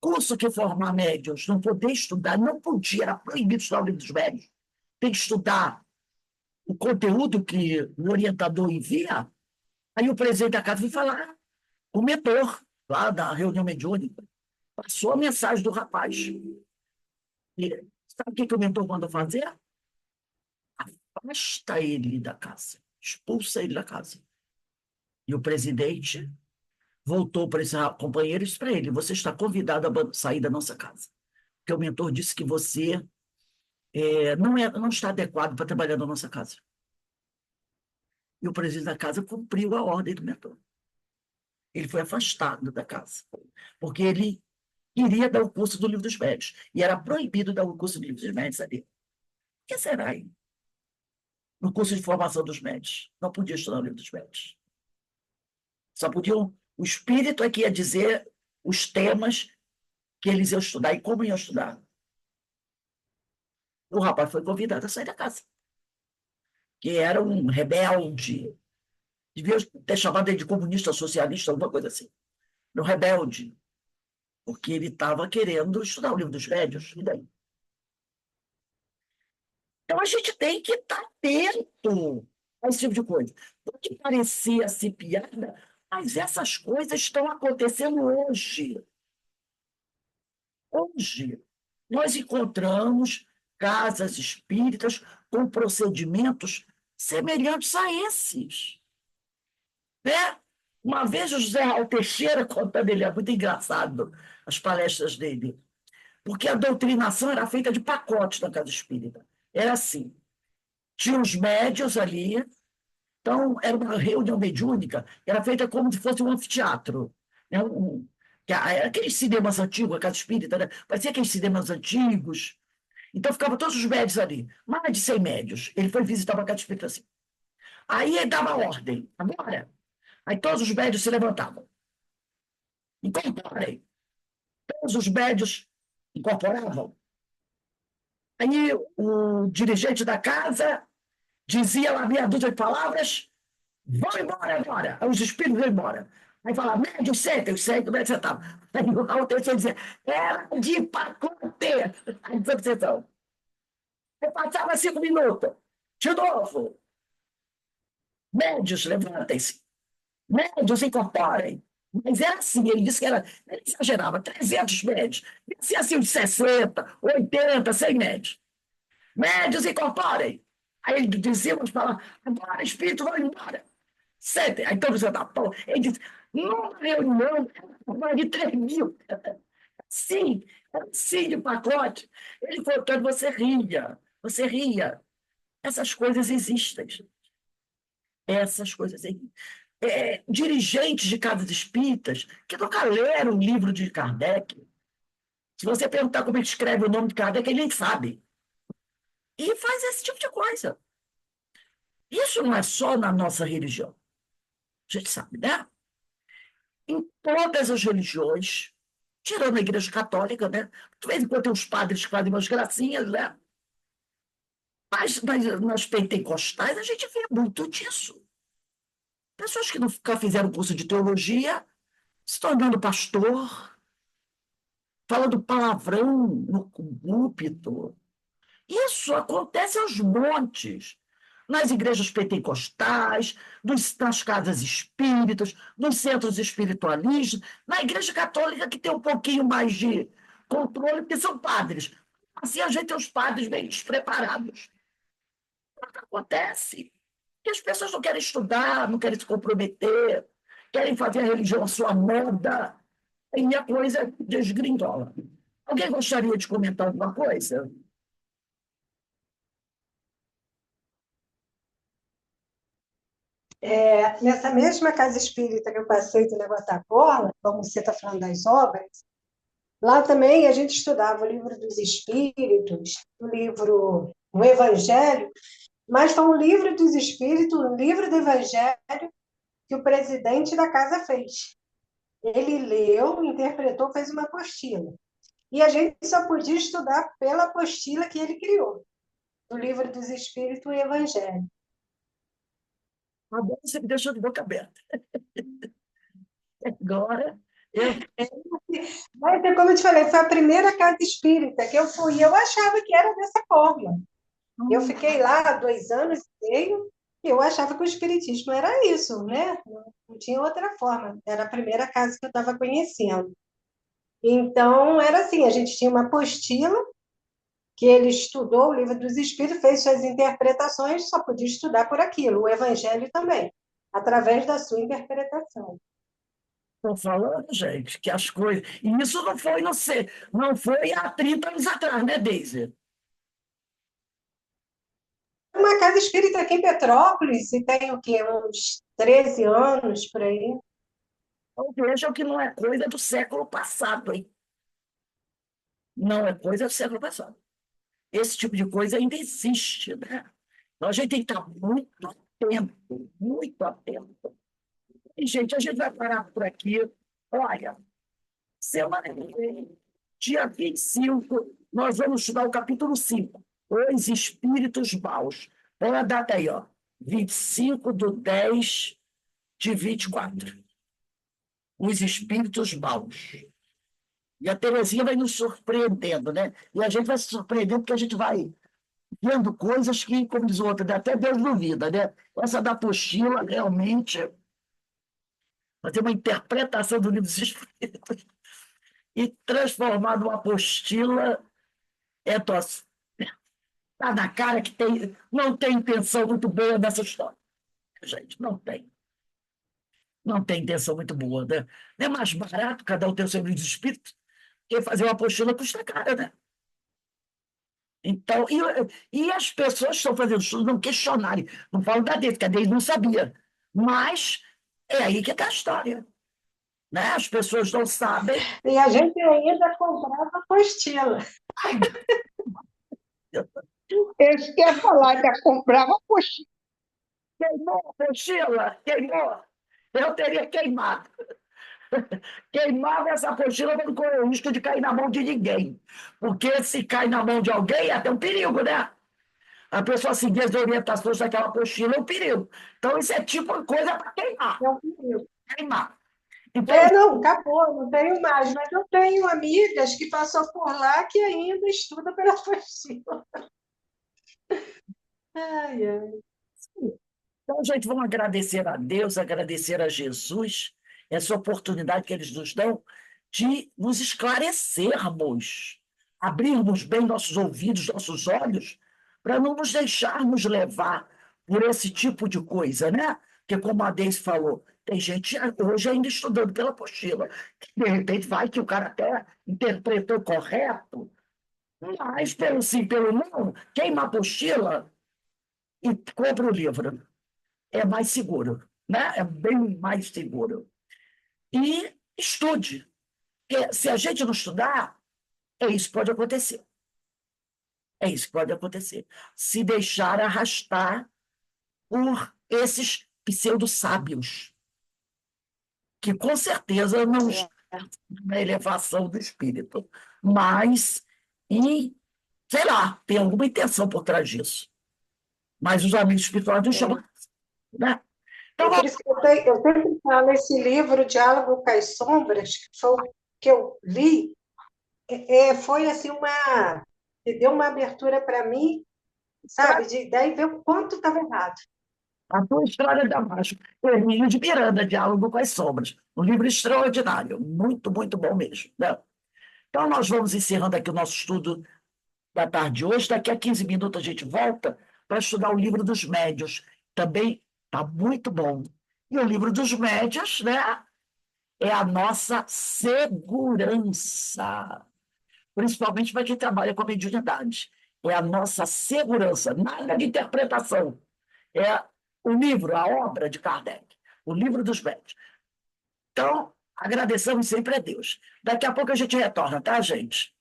Curso que formar médiuns, não poder estudar, não podia, era proibido estudar o livro dos médiuns. Tem que estudar o conteúdo que o orientador envia. Aí o presidente da casa foi falar, o mentor, lá da reunião mediúnica, passou a mensagem do rapaz. E sabe o que o mentor manda fazer? Afasta ele da casa, expulsa ele da casa. E o presidente voltou para esse companheiro e disse para ele: você está convidado a sair da nossa casa. Porque o mentor disse que você não está adequado para trabalhar na nossa casa. E o presidente da casa cumpriu a ordem do mentor. Ele foi afastado da casa, porque ele queria dar o curso do Livro dos Médios, e era proibido dar o curso do Livro dos Médios ali. O que será aí? No curso de formação dos médios. Não podia estudar o Livro dos Médios. Só podiam... O espírito é que ia dizer os temas que eles iam estudar e como iam estudar. O rapaz foi convidado a sair da casa, que era um rebelde. Devia ter chamado ele de comunista, socialista, alguma coisa assim. Um rebelde, porque ele estava querendo estudar o Livro dos Médios. E daí? Então, a gente tem que estar atento a esse tipo de coisa. Pode parecer assim piada, mas essas coisas estão acontecendo hoje. Hoje, nós encontramos casas espíritas com procedimentos semelhantes a esses. Né? Uma vez o José Raul Teixeira contando, ele é muito engraçado, as palestras dele, porque a doutrinação era feita de pacotes na casa espírita. Era assim, tinha os médios ali, então era uma reunião mediúnica, era feita como se fosse um anfiteatro, né? Era aqueles cinemas antigos, a casa espírita, né? Parecia aqueles cinemas antigos. Então ficavam todos os médios ali, mais de 100 médios. Ele foi visitar uma casa espírita assim. Aí ele dava ordem, agora. Aí todos os médios se levantavam. Incorporem. Todos os médios incorporavam. Aí o dirigente da casa dizia lá meia dúzia de palavras: vão embora agora. Aí os espíritos vão embora. Aí falava: médio, sentem, os médios sentavam. Aí a outra pessoa dizia: era de pacote a desobsessão. Aí passava 5 minutos. De novo. Médios, levantem-se. Médios, incorporem. Mas era assim, ele disse que era, ele exagerava, 300 médios. Dizia assim, uns 60, 80, 100 médios. Médios, incorporem. Aí ele dizia umas palavras: agora, espírito, vão embora. Sentem. Aí todos estavam. Ele disse: numa reunião, mais de 3 mil. Sim, sim, de pacote. Ele contando, você ria, você ria. Essas coisas existem. Essas coisas existem. Dirigentes de casas espíritas que nunca leram o livro de Kardec. Se você perguntar como ele escreve o nome de Kardec, ele nem sabe. E faz esse tipo de coisa. Isso não é só na nossa religião. A gente sabe, né? Em todas as religiões, tirando a Igreja Católica, né? De vez em quando tem os padres que fazem umas gracinhas, né? Mas nas pentecostais a gente vê muito disso. Pessoas que nunca fizeram curso de teologia, se tornando pastor, falando palavrão no púlpito. Isso acontece aos montes. Nas igrejas pentecostais, nas casas espíritas, nos centros espiritualistas, na igreja católica, que tem um pouquinho mais de controle, porque são padres. Assim a gente tem os padres bem despreparados. O que acontece? Que as pessoas não querem estudar, não querem se comprometer, querem fazer a religião a sua moda, e a coisa desgringola. Alguém gostaria de comentar alguma coisa? Nessa mesma casa espírita que eu passei do negócio da cola, como você está falando das obras, lá também a gente estudava o livro dos Espíritos, o Evangelho, mas foi um livro dos Espíritos, um livro do Evangelho que o presidente da casa fez. Ele leu, interpretou, fez uma apostila. E a gente só podia estudar pela apostila que ele criou, do livro dos Espíritos e o Evangelho. Agora você me deixou de boca aberta. Agora, Mas, como eu te falei, foi a primeira casa espírita que eu fui. E eu achava que era dessa forma. Eu fiquei lá 2 anos e meio e eu achava que o espiritismo era isso, né? Não tinha outra forma. Era a primeira casa que eu estava conhecendo. Então, era assim, a gente tinha uma apostila que ele estudou o livro dos Espíritos, fez suas interpretações, só podia estudar por aquilo, o Evangelho também. através da sua interpretação. Estou falando, gente, que as coisas. E isso não foi, não foi há 30 anos atrás, né, Deise? Uma casa espírita aqui em Petrópolis, e tem o quê? Uns 13 anos por aí. Então vejam que não é coisa do século passado, hein? Não é coisa do século passado. Esse tipo de coisa ainda existe, né? Então a gente tem que estar muito atento, muito atento. E, gente, a gente vai parar por aqui. Olha, semana que vem, dia 25, nós vamos estudar o capítulo 5, Os Espíritos Maus. Olha a data aí, ó, 25/10/24. Os Espíritos Maus. E a Terezinha vai nos surpreendendo, né? E a gente vai se surpreendendo porque a gente vai vendo coisas que, como diz o outro, né, até Deus duvida, né? Essa da apostila, realmente, vai ter uma interpretação do livro dos Espíritos e transformar numa apostila, tá na cara que não tem intenção muito boa nessa história. Gente, não tem. Não tem intenção muito boa, né? Não é mais barato cada um ter o seu livro dos Espíritos, porque fazer uma apostila custa caro, né? Então, e as pessoas que estão fazendo estudo não questionarem. Não falo da Deise, porque a Deise não sabia. Mas é aí que está a história. Né? As pessoas não sabem. E a gente ainda comprava apostila. Eles querem falar que comprava apostila. Queimou a apostila, queimou. Eu teria queimado. Queimava essa apostila para não correr o risco de cair na mão de ninguém. Porque se cai na mão de alguém, é até um perigo, né? A pessoa seguir as orientações daquela apostila é um perigo. Então, isso é tipo uma coisa para queimar. É um perigo. Queimar. Então, não, acabou, não tenho mais, mas eu tenho amigas que passou por lá que ainda estudam pela apostila. Ai, ai. então, gente, vamos agradecer a Deus, agradecer a Jesus, essa oportunidade que eles nos dão de nos esclarecermos, abrirmos bem nossos ouvidos, nossos olhos, para não nos deixarmos levar por esse tipo de coisa, né? Porque, como a Deise falou, tem gente hoje ainda estudando pela apostila, que de repente vai que o cara até interpretou correto, mas pelo sim, pelo não, queima a apostila e compra o livro. É mais seguro, né? É bem mais seguro. E estude. Porque se a gente não estudar, é isso que pode acontecer. É isso que pode acontecer. Se deixar arrastar por esses pseudo-sábios, que com certeza não estão na elevação do espírito, mas, sei lá, tem alguma intenção por trás disso. Mas os amigos espirituais não chamam, né? Então, Por isso que eu sempre falo, esse livro, Diálogo com as Sombras, que foi o que eu li, foi assim que deu uma abertura para mim, sabe? Daí ver o quanto estava errado. A tua história da Damasco, Hermínio de Miranda, Diálogo com as Sombras. Um livro extraordinário, muito, muito bom mesmo. Né? Então, nós vamos encerrando aqui o nosso estudo da tarde de hoje. Daqui a 15 minutos a gente volta para estudar o livro dos médiuns. Também está muito bom. E o livro dos médiuns, né, é a nossa segurança. Principalmente para quem trabalha com a mediunidade. É a nossa segurança, nada de interpretação. É o livro, a obra de Kardec, o livro dos médiuns. Então, agradecemos sempre a Deus. Daqui a pouco a gente retorna, tá, gente?